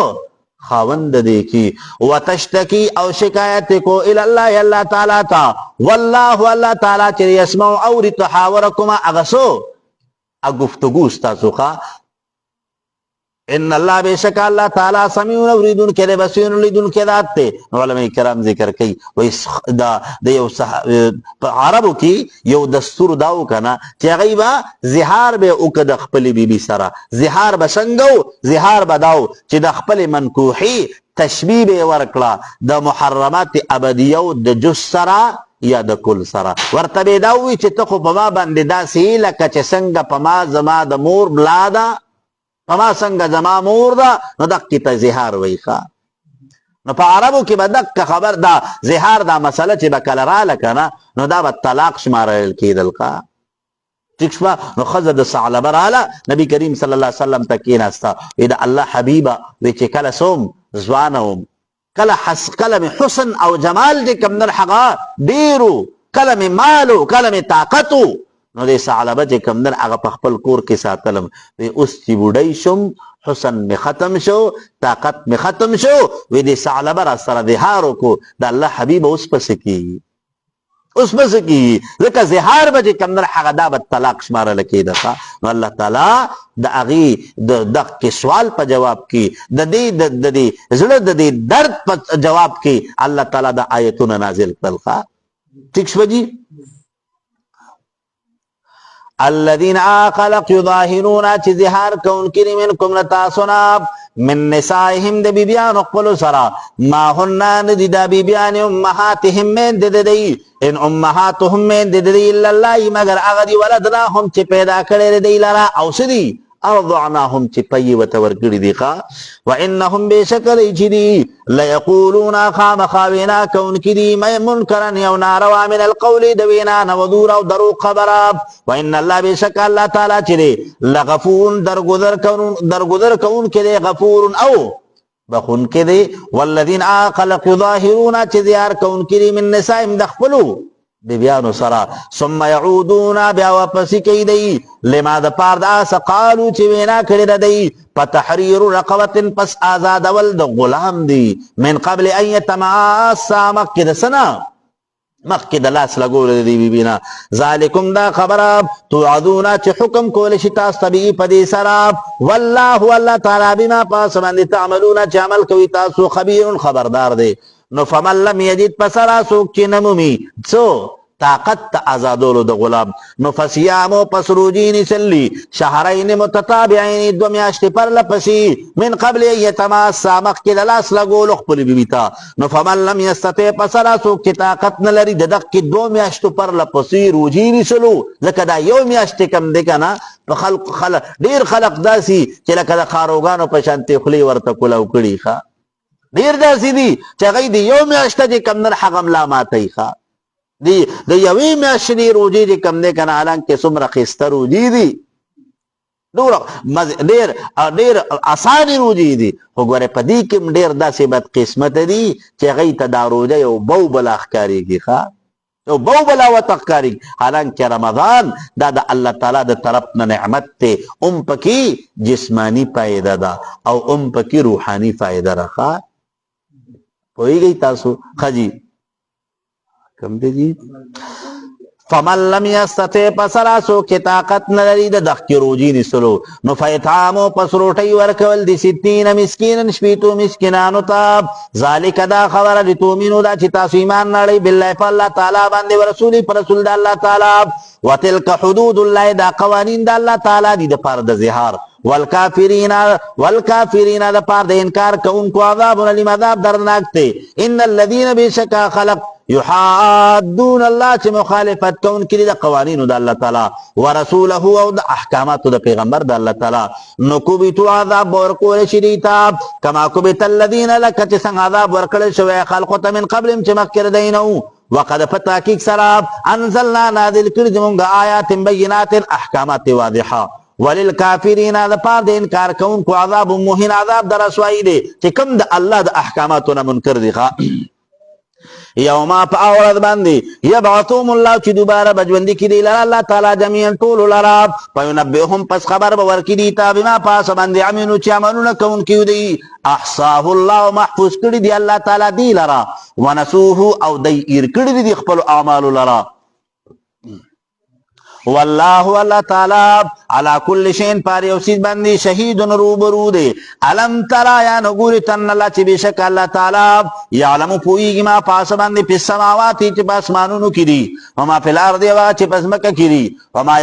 خاوند دې کی وتشتکی او شکایت کو الی الله الله تعالی تا والله الله تعالی چې يسمع او تحاورکما اغسو اگفتگو تاسو ان الله بشک الله تعالی سميع اوریدون کړي بصیر لیدون کړي ذات ته علماء کرام ذکر کوي وای دا د یو په عربو کې یو دستور داو کنه چې غیبا زهار به او د خپل بیبي سره زهار بسنګو زهار بداو چې د خپل منکوحي تشبیه ورکړه د محرمات ابدیو د جس سره یا د کل سره ورته دا وی چې ته خو په ما باندې داسې لکه چې څنګه په ما زما د مور بلاده پما څنګه زما مور ده نو دقې ته زهار وایي نو په عربو کې به دقه خبر دا زهار دا مسله چې به کله راله کنه نو دا به طلاق شمارل کېدل ٹھیک شوه نو ښځه د ثعلبه راله نبي کریم صلی الله علیه وسلم ته کېناسته وی د الله حبیبه وی چې کله سوم ځوانه وم کله مې حسن او جمال چې کوم در هغه ډېرو کله مې مالو کله مې طاقتو نو د ثعلبه چې کوم در هغه په خپل کور کې ساتلم وی اوس چې بوډۍ شم حسن می ختم شو طاقت می ختم شو وی د ثعلبه را سره زهار وکړو د الله حبیب اوس پسې کېږي اوس پسې کېږي ځکه زهار به چې کوم در هغه دا به طلاق شمارله کېده نو الله تعالی د هغې د دغه سوال په جواب کې د دې زړه د دې درد په جواب کې الله تعالی د آیتونه نازل کړل ٹھیک شوه جی الذين خلق يظاهرون چې ظهار کوونکي منکم لتاسنا من نسائهم د بیبیانو خپل سره ما هن ندي د بیبیان امهاتهم من ددی ان امهاتهم من ددی الا الله مگر هغه دی ولدناهم چې پیدا کړی دی لرا او سدي ارضعناهم چې پي وتور کړی دی ښا وانهم بشکل اجدي لا يقولون خامخاوینا کوونکي دی منکرن یو ناروا من القول دوینا نودور او درو خبره وان الله بشک الله تعالی چې لغفور درگذر کون کې غفور او بخون کې دی والذین خلق یظاهرون چې زیار کون کې من نسائهم دخلوا بیبیانو سرا ثم يعودون بیا واپس کوي دی لما د پار دا سقالو چې وینا کړی دی فتحرير رقبه پس آزاد ول د غلام دی من قبل ان يتماسا مکه سنا مخکې د لاس لګول دی بیبینا ذالکم دا خبره توعدون چې حکم کول شي تاسو ته په دې سره والله تعالی بما پاس باندې تعملون چې عمل کوي تاسو خبير خبردار دی نو فمن لم یجد پسرا سوک چی نمومی سو طاقت تا ازادولو د غلام نو فسیامو پس روجین سلی شهرین متتابعین دو میاشت پر لپسی من قبل یتماسا مخی دلاس لگولو خپل بیبیتا نو فمن لم یستطیع پسرا سوک چی طاقت نلری ددق کی دو میاشت پر لپسی روجین سلو لکه دا یو میاشت کم دکنا دیر خلق داسی چی لکه دا خاروگانو پشانتی خلی ورطا کلاو کڑی خوا دیر داسی دی چې غي دی یو میاشته چې کم نر حغم لا ماتی ښا دی د یوې میاشتې روجي چې کم نه کنه الان کې څومره خسته روجي دي ډېر اسانه روجي دي وګوره په دې کې ډېر داسې بد قسمت دي چې غي ته دا روجه یو بو بلا ښکاریږي ښا یو بو بلا وتخکاری حالانکه رمضان دا د الله تعالی د طرف نه نعمت ته پکې جسمانی فائدہ ده او پکې روحانی فائدہ راخه ہوئی گئی تاسو خجی کم دے جی فمن لم یستطیع پسراسو کی طاقت نلری د دخ کی روجی نسلو نو فیطعامو پس روٹی ورکول دی 60 مسکینن شپیتو مسکینانو تا ذالک دا خبر لتومینو دا چی تاسو ایمان نڑی باللہ پا اللہ تعالی باندے ورسولی پر رسول دا اللہ تعالی وتلک حدود اللہ دا قوانین دا اللہ تعالی دی دا پار دا زہار والکافرین دا پار دا انکار کون کو عذاب علیم عذاب درناک تے ان الذین بیشکا خلق یحادون اللہ چی مخالفت کون کلی دا قوانین دا اللہ تعالی ورسولہ او دا احکامات دا پیغمبر دا اللہ تعالی نکوبیتو عذاب ورکول شدیتا کما کبت الذین لکا چی سنگ عذاب ورکل شوی خلقتا من قبلم چی مکر دینو وقد فتاکیک سراب انزلنا نازل کردمونگا آیات بینات احکامات واضحا وللکافرین دا پار دا انکار کون کو عذاب مہین عذاب در رسوائی دے چی کم دا اللہ دا احکاماتونا منکر دیخوا یوما پا آورد باندی یبعثوم اللہ چی دوبارہ بجوندی کی دی لرا اللہ تعالی جميعا طول لرا فینبئهم پس خبر باور کی دیتا بما پاس باندی عمینو چی عملون کون کیو دی احصاه اللہ محفوظ کردی دی اللہ تعالی دی لرا ونسوه او دی ایر کردی دی خپل اعمال لرا واللہ اللہ تعالی علا کل شین پاری اوسید بندی شہید روبرو دے علم ترا یا نگوری تن اللہ چی بیشک اللہ تعالی یعلم پوئیگی ما پاس بندی پی السماواتی چی پاس مانونو کی دی وما پی الارض و چی پاس مکہ کی دی وما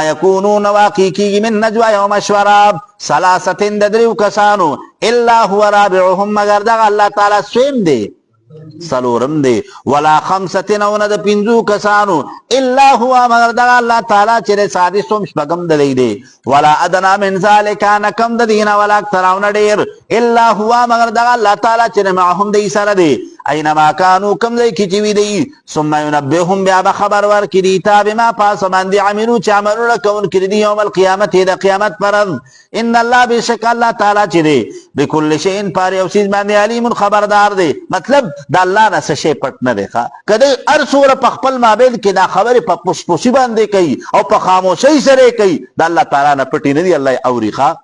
یکونو نواقی کی من نجوہ یوم اشوراب سلاستن ددریو کسانو اللہ هو رابعهم مگر دا اللہ تعالی سویم دے سلورم دے ولا خمسة نونا دا پنزو کسانو الا ہوا مگر دا اللہ تعالی چرے سادسوم شپگم دلی دے ولا ادنا من ذالکا نکم دا دینا ولا اکتراؤنا دیر الا ہوا مگر دا اللہ تعالی چرے معهم دی سر دے اینما کانو کم دے کچوی دی ثم ینبیهم بیا بخبر ور کی دیتا بما پاس باندی عملو چا عملو لکون کردی یوم القیامت دا قیامت پرد ان اللہ بشک اللہ تعالی چرے بکل شئین پاری اوسیز باندی علیم خبردار دے مطلب دا اللہ نا سشے پٹ نہ دیکھا کدے ارسور پخپل مابید کی دا خبر پا پسپوسی باندے کئی او پا خاموشی سرے کئی دا اللہ تعالی نا پٹی ندی اللہ اوری خواہ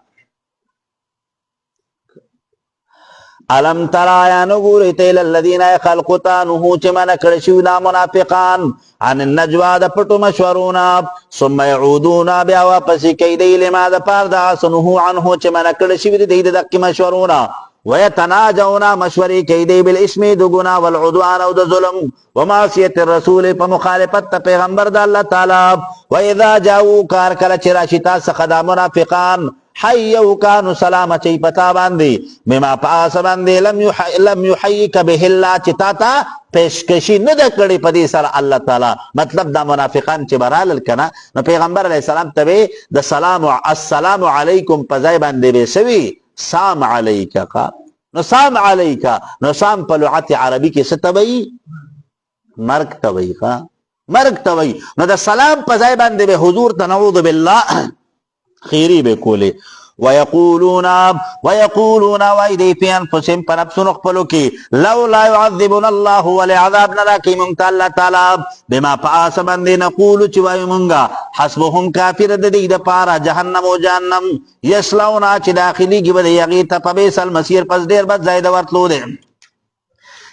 علم ترایا نگوری تیل الذین خلقتا نهو چه من کرشونا منافقان عن النجوى دا پتو مشورونا ثم يعودونا بیا واپسی کئی دی لما دا پار دا سنهو عنه چه من کرشوی دی دکی مشورونا ويتناجون مشورې کوي دی بالاسم د ګناه والعدوان او د ظلم ومعصیت الرسول په مخالفت د پیغمبر د الله تعالی. واذا جاءوا کار کله چې راشي تاسو څخه دا منافقان حیوک نو سلام اچوي پتا باندې بما پاس باندې لم یحیک به الله چې تا ته پیشکشي نه ده کړې په دې سره الله تعالی. مطلب دا منافقان چې برالل کنه نو پیغمبر علیه السلام ته د سلام السلام علیکم په ځای باندې به سوي سام علیک کا نو سام علیک نو سام په لغت عربي کې څه ته وایي مرګ ته وایي مرګ ته وایي. نو د سلام په ځای باندې به حضور ته نعوذ بالله خیری به کوله. ويقولون وایدی فی انفسهم په نفسونو خپلو کې لولا يعذبنا الله ولی عذاب نه راکوي مونږ ته الله تعالی بما په هغه باندې نقولو چې وایو مونږه حسبهم کافر د دې دپاره جهنم او جهنم یصلونها چې داخلېږي به د هغې ته په بئس المصیر پس ډېر بد ځای د ورتلو دی.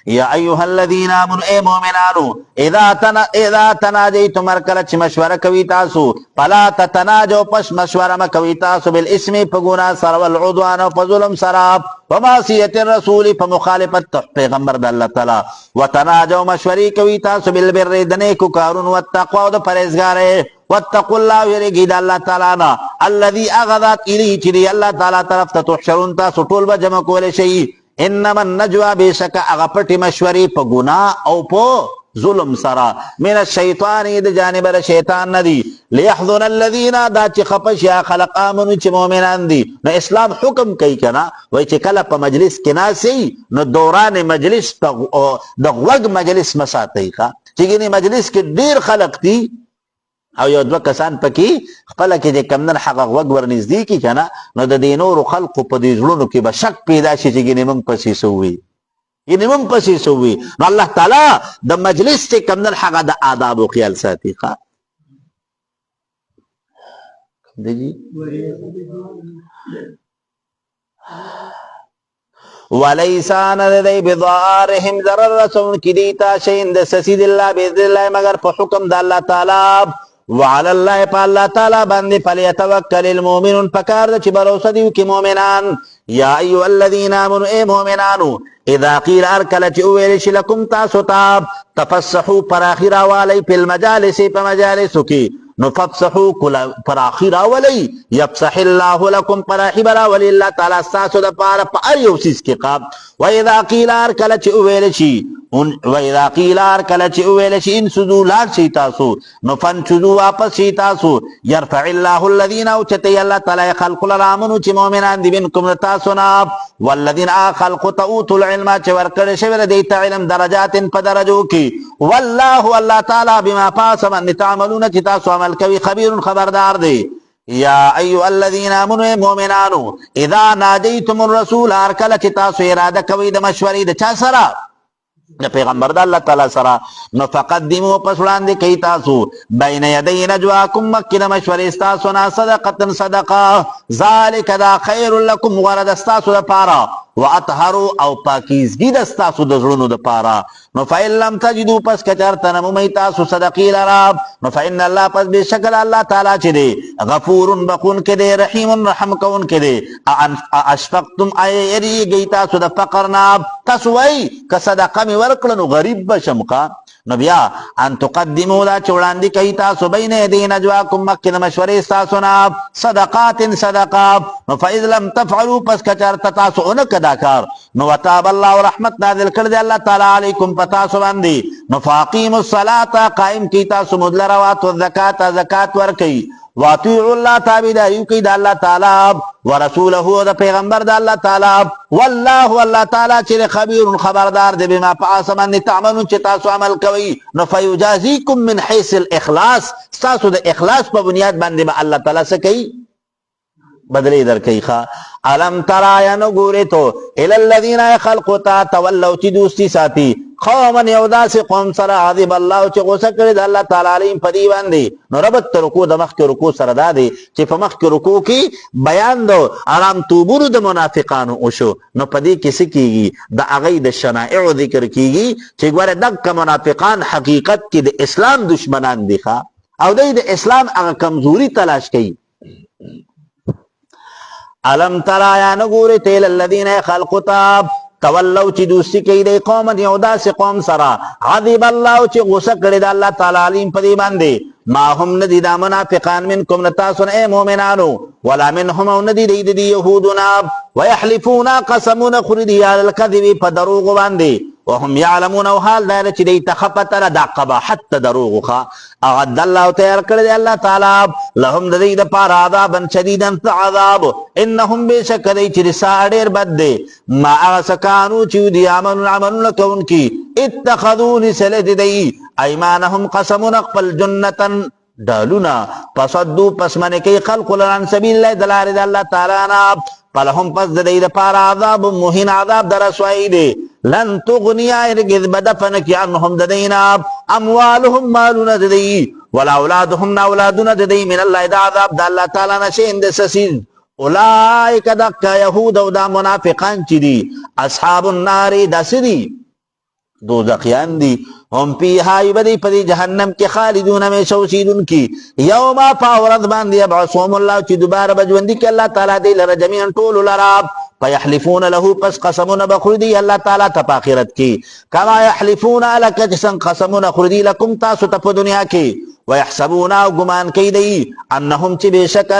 یا ایها الذین آمنوا ای مؤمنانو اذا تناجیتم هرکله چې مشوره کوي تاسو فلا تتناجوا پس مشوره مه کوئ تاسو بالاسم په ګناه سره والعدوان او په ظلم سره ومعصیت الرسول په مخالفت پیغمبر د الله تعالی. وتناجوا مشورې کوي تاسو بالبر د نیکو کارونو والتقوا او د پرهیزګارۍ واتقوا الله یریږئ د الله تعالی نه الذي هغه ذات الیه چې دی الله تعالی طرف ته تحشرون تاسو ټول به جمع کولی شئ. انما النجوى بشک هغه پټې مشورې په ګناه او په ظلم سره من الشیطان د جانب د شیطان نه دي لیحزن الذین دا چې خفه شي خلق آمنو چې مؤمنان دي. نو اسلام حکم کوي کنه وایي چې کله په مجلس کې ناسئ نو دوران مجلس د غوږ مجلس مه ساتئ چې ګینې مجلس کې ډېر خلق دي او یو دوه کسان پکې خپله کې چې کمدن هغه غوږ ورنږدې کړي که نه نو د دې نورو خلقو په دې زړونو کې به شک پیدا شي چې ګینې موږ پسې څه ووي ګینې موږ پسې څه ووي. نو الله تعالی د مجلس چې کمدن هغه د آدابو خیال ساتي. ولیسا نه دی بضارهم ضرر رسونکي دي ته شیئن د سسید الله باذن الله مگر په حکم د الله تعالی. وعلى الله په الله تعالی باندې فلیتوکل المؤمنون پکار ده چې بروسه دي وکړي مؤمنان. یا ایها الذین آمنوا ای مؤمنانو اذا قیل هرکله چې وویل شي لکم تاسو ته تفسحوا پراخي راوالی په المجالس په مجالسو کې نو ففسحوا پراخي راولئ یفسح الله لکم پراخي به راولي الله تعالی ستاسو دپاره په هر یو څیز کې واذا قیل هرکله چې وویل شي انسدوا لاړ شئ تاسو نو فانشدوا واپس شئ تاسو یرفع الله الذین اوچتی الله تعالی خلق لرا آمنو چې مؤمنان دي منکم د تاسو نه والذین خلقو ته اوتوا العلم چې ورکړی شوی دی دوی ته علم درجات په درجو کې والله الله تعالی بما پاس باندې تعملون چې تاسو عمل کوي خبیر خبردار دی. یا ایها الذین آمنوا مؤمنانو اذا ناجیتم الرسول هرکله چې تاسو اراده کوئ د مشورې د چا سره د پیغمبر د الله تعالی سره نو فقدموا پس وړاندې کوي تاسو بین یدی نجواکم مخکې د مشورې ستاسو نه صدقه صدقه ذلک دا خیر لکم غوره د ستاسو دپاره واطهروا او پاکیزګي د ستاسو د زړونو دپاره. نو فإن لم تجدوا پس که چېرته نه مومئ تاسو صدقې لره نو فإن الله پس بېشکه الله تعالی چې دی غفور بخونکی دی رحیم رحم کوونکی دی. اشفقتم آیا یریږئ تاسو د فقر نه تاسو وایئ که صدقه مې ورکړه نو غریب بشم نو بیا ان تقدموا دا چې وړاندې کوي تاسو بین یدی نجواکم مخکې د مشورې ستاسو نه صدقات صدقه نو فإذ لم تفعلوا پس که چېرته تاسو ونه که دا کار نو وتاب الله رحمت نازل کړی دی الله تعالی علیکم په تاسو باندې نو فاقیموا الصلاة قائم کی تاسو مونځ لره واتو الزکاة زکات ورکوئ واطیعوا الله تابعداري وکړئ د الله تعالی ورسوله د پیغمبر د الله تعالی والله الله تعالی چې خبیر خبردار دی بما په هغه څه باندې تعملون چې تاسو عمل کوئ نو فیجازیکم من حیث الاخلاص ستاسو د اخلاص په بنیاد باندې به الله تعالی څه کوي بدلی درکوي. الم ترى یا نو ګورې تو الی الذین خلقوا ته تولوا چې دوستي ساتي قوما یو داسې قوم سره عذب الله چې غوسه کړي د الله تعالی علیهم په دې باندې. نو ربط رکوع د مخکې رکوع سره دا دی چې په مخکې رکوع کې بیان د آرام توبونو د منافقانو وشو نو په دې کې څه کېږي د هغوی د شنائعو ذکر کېږي چې ګوره دغه منافقان حقیقت کې د اسلام دشمنان دي او دوی د اسلام هغه کمزوري تلاش کوي علم ترى یا نګورې تیل الذین خلقتاب تولوا چې دوستی کوي د قوم یو داسې قوم سره غضب الله چې غصه کړي د الله تعالی علیم په دې باندې ما هم ندی دا منافقان منکم نتاسو اے مؤمنانو ولا منهم او ندی د یهودنا ويحلفون قسمون خردي على الكذب په دروغ باندې وهم يعلمون او حال دار چې دی تخفتر دا قباحت دروغ خا اعد الله تیار کړی دی الله تعالی لهم د دې د پاره عذاب شدیدا عذاب انهم بشکری چې ساډیر بد دی ما اسکانو چې دی عملون کون کی اتخذون سلد دی ايمانهم قسمون خپل جنتن دالونا پسدو پس من کی خلق لن سبیل الله دلار د الله تعالی نا فلهم پس د دې لپاره عذاب مهین عذاب در رسوایی دی لن تغنی ارگذ بدفن کی عنهم د دینا اموالهم مالون د دی ولا اولادهم اولادون د دی من الله د عذاب د الله تعالی نشین د سسیز اولئک دک یهود او دا منافقان چي دي اصحاب النار دسری دوزخیان دي هم فيها يبدي پدی جهنم کې خالدون همیشه اوسیدون کی یوم فاورد باندې يبعثهم الله چې دوباره بجوندي کې الله تعالی دې لره جميعا ټول لرا فيحلفون له پس قسمون بخردي الله تعالی ته آخرت کې کما يحلفون لك جسن قسمون خردي لكم تاسو ته په دنیا کې ويحسبون او ګمان کوي دی انهم چې بشک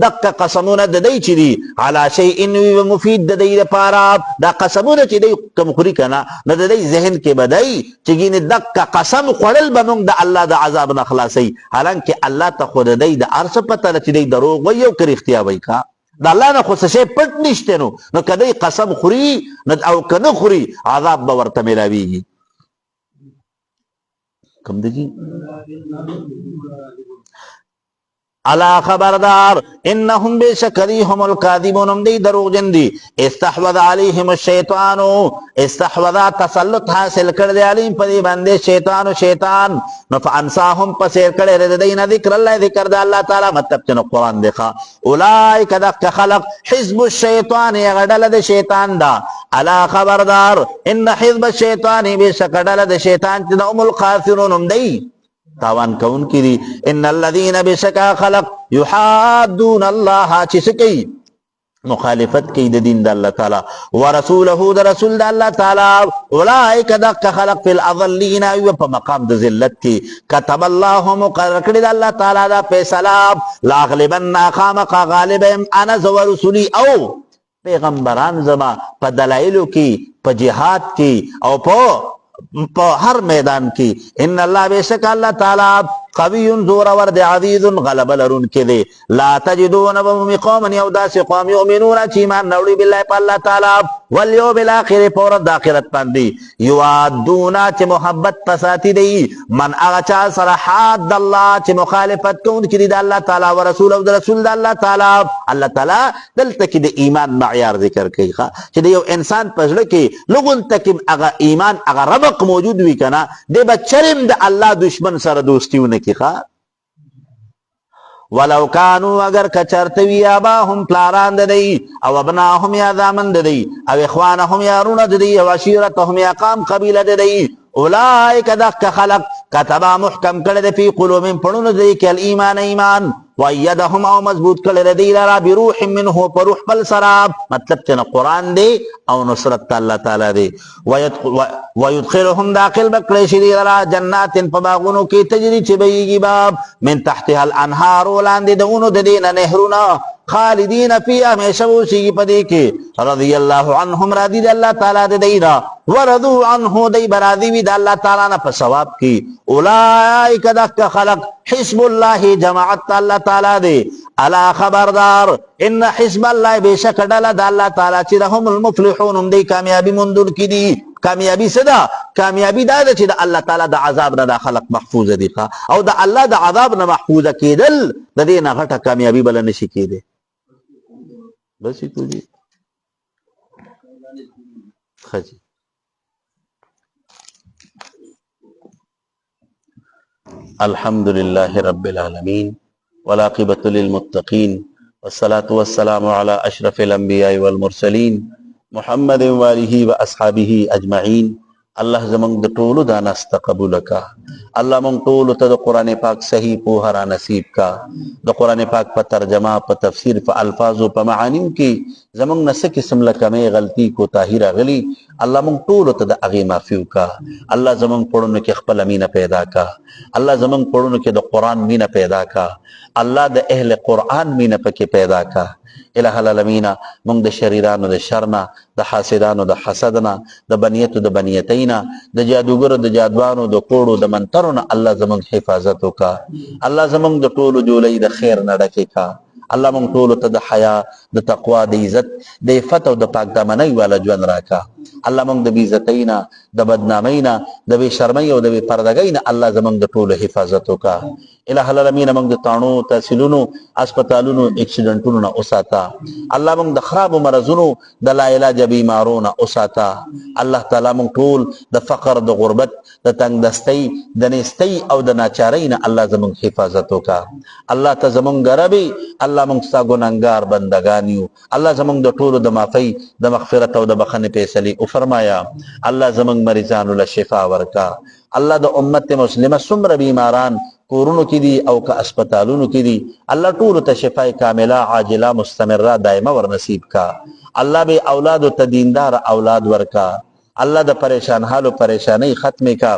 دک قسمون د دی چې دی على شيء مفيد د دی لپاره دا قسمون چې دی کوم خوري کنه نه د دی ذهن کې بدای چې ګینه دک قسم خړل بمونږ د الله د عذاب نه خلاصي حالانکه الله ته خود دی د ارث پته چې دی دروغ وي او کرختیا وي کا د الله نه خو څه پټ نشته نو کدی قسم خوري نه او کنه خوري عذاب به ورته ملاويږي کم دیجی الا خبردار انهم بشکریهم الكاذبون هم دی دروغ جن دی استحوذ علیهم الشیطان استحوذ تسلط حاصل کړ دی علیم په دې باندې شیطان نو فانساهم پسیر کړي رد دین ذکر الله ذکر د الله تعالی مطلب چې قرآن دیکھا اولئک دک خلق حزب الشیطان غډل د شیطان دا الا خبردار ان حزب الشیطان بشکډل د شیطان چې هم الخاسرون هم دی تاوان کون کی دی ان الذين بشکا خلق يحادون الله چې سکی مخالفت کی د دین د الله تعالی ورسوله د رسول د الله تعالی اولئک دک خلق فی الاضلین او په مقام د ذلت کی كتب الله مقرر کړی د الله تعالی دا فیصله لاغلبن خامق غالب انا ذو رسولی او پیغمبران زما په دلایلو کی په جهاد کی او په هر میدان کی ان الله بیشک الله تعالی قوی زور ور دی عزیز غلب لرون کې دی لا تجدون بقوم یوداس قوم یؤمنون چې ایمان نوړي بالله په الله تعالی والیوم الاخر پر د اخرت باندې یوادون چې محبت پساتی دی من هغه چا سره حد الله چې مخالفت کوي چې د الله تعالی او رسول او د رسول د الله تعالی الله تعالی دلته کې د ایمان معیار ذکر کوي چې د یو انسان په ځل کې لګون تک هغه ایمان هغه ربق موجود وي کنه د بچرم د الله دشمن سره دوستیونه کی خوا ولو کانو اگر کچرتوی آباهم پلاران ددی او ابناهم یا دامن ددی او اخوانهم یا رون ددی او عشیرتهم یا قام قبیل ددی اولئک دک خلق کتبا محکم کرده فی قلوبهم پڑھون ددی که الایمان ایمان وایدهم او مضبوط کرده دی لرا بروح منه پروح بل سراب مطلب چنا قرآن دی او نصرت اللہ تعالی دی ویدخلهم داخل بکرشی دی لرا جنات پباغونو کی تجری چبیگی باب من تحتها الانهار ولان دی دونو ددین نهرونا خالدین فی ہمیشہ وسیگی پدی کی رضی اللہ عنہم راضی دی اللہ تعالی دی دینا ورضو عنہ دی برادی وی دی اللہ تعالی نا پسواب کی اولائک دک خلق حسب اللہ جماعت اللہ تعالی دی الا خبردار ان حسب اللہ بے شک ڈالا دا اللہ تعالی چی رحم المفلحون دی کامیابی مندر کی دی کامیابی صدا کامیابی دا چې د الله تعالی د عذاب نه خلق محفوظ دي او د الله د عذاب نه محفوظ کېدل د دې نه غټه کامیابی بل نشي کېده بس تو جی خجی الحمد لله رب العالمين والعاقبة للمتقين والصلاة والسلام على أشرف الأنبياء والمرسلين محمد واله و اصحابه اجمعین الله زمنګ د ټولو دا ناست قبول کا الله مونږ ټول ته د قران پاک صحیح په هر نصیب کا د قران پاک په ترجمه په تفسیر په الفاظ او په معانی کې زمونږ نس قسم لکمه غلطی کو طاهر غلی الله مونږ ټول ته د اغه معفو کا الله زمونږ پړونو کې خپل امینه پیدا کا الله زمونږ پړونو کې د قران مینه پیدا کا الله د اهل قران مینه پکې پیدا کا الہ العالمین مونږ د شریرانو د شرنا د حاسدانو د حسدنا د بنیتو د بنیتینا د جادوګرو د جادوانو د کوړو د منترونو الله زمونږ حفاظت وکا الله زمونږ د ټولو جولې د خیر نه ډکې کا الله مونږ ټول ته د حیا د تقوا د عزت د عفت او د پاک دامنۍ والا ژوند راکا الله مونږ د بی عزتینا د بدنامینا د بی شرمۍ او د بی پردګۍ نه الله زمونږ د ټولو حفاظت وکا الہ العالمین مونږ د تانو تحصیلونو هسپتالونو اکسیډنټونو نه اوساتا الله مونږ د خراب مرزونو د لا علاج بیمارونو اوساتا الله تعالی مونږ ټول د فقر د غربت د تنگ دستی د نستی او د ناچارۍ نه الله زمونږ حفاظت وکا الله ته زمونږ ربي الله مونږ ستا ګناهګار بندگان یو الله زمونږ د ټولو د معافی د مغفرت او د بخښنې فیصله او فرمایا الله زمونږ مریضانو له شفا ورکا الله د امت مسلمه څومره بیماران کورونو کې دي او که هسپتالونو کې دي الله ټول ته شفای کامله عاجله مستمره دائمه ور نصیب کا الله به اولاد ته دیندار اولاد ورکا الله د پریشان حال او پریشانی ختمه کا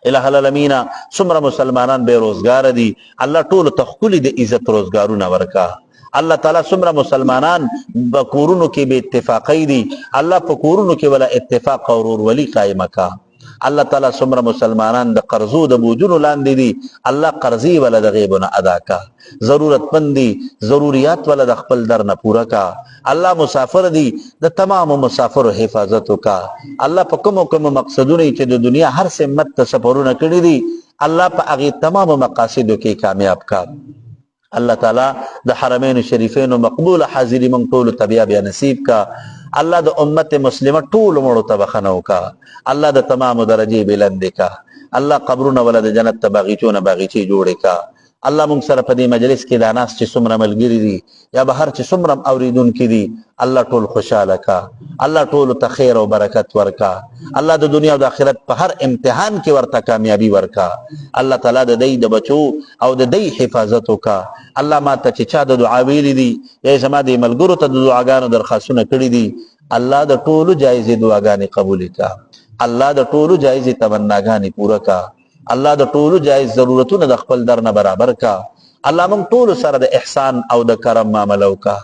الہ العالمین څومره مسلمانان بے روزگار دي الله ټول ته خپل د عزت روزګارونه ورکا الله تعالی څومره مسلمانان په کورونو کې به اتفاقی دي الله په کورونو کې ولا اتفاق او ورورولي قائم کا الله تعالی څومره مسلمانان د قرضو د بوجونو لاندې دي الله قرضي ولا د غیبونه ادا کا ضرورت مندي ضرورت ولا د خپل در نه پورا کا الله مسافر دي د تمام مسافر حفاظت کا الله په کوم مقصدونه چې د دنیا هر سمت ته سفرونه کړی دي الله په هغه تمام مقاصدو کې کامیاب کا الله تعالی د حرمین شریفین مقبول حاضری من ټول تبیا بیا نصیب کا الله د امت مسلمه ټول مړو ته بخنو کا الله د تمام درجه بلند کا الله قبرونه ول د جنت ته باغچونه باغچي جوړ کا الله مونږ سره په دې مجلس کې د ناس چې څومره ملګری دي یا بهر چې څومره اوریدون کې دي الله ټول خوشاله کا الله ټول ته خیر او برکت ورکا الله د دنیا او د آخرت په هر امتحان کې ورته کامیابی ورکا الله تعالی د دې د بچو او د دې حفاظت وکا الله ما ته چې چا د دعا ویلې دي یا زما د ملګرو ته د دعاګانو درخواستونه کړې دي الله د ټولو جایز دعاګانې قبول کا الله د ټولو جایز تمناګانې پوره کا الله د ټولو جایز ضرورتونه د خپل در نه برابر کا الله مونږ ټول سره د احسان او د کرم معاملو کا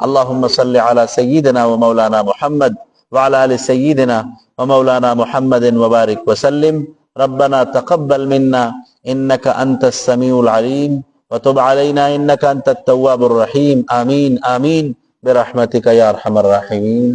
اللهم صل على سيدنا ومولانا محمد وعلى ال سيدنا ومولانا محمد وبارك وسلم ربنا تقبل منا انك انت السميع العليم وتب علينا انك انت التواب الرحيم امين امين برحمتك يا ارحم الراحمين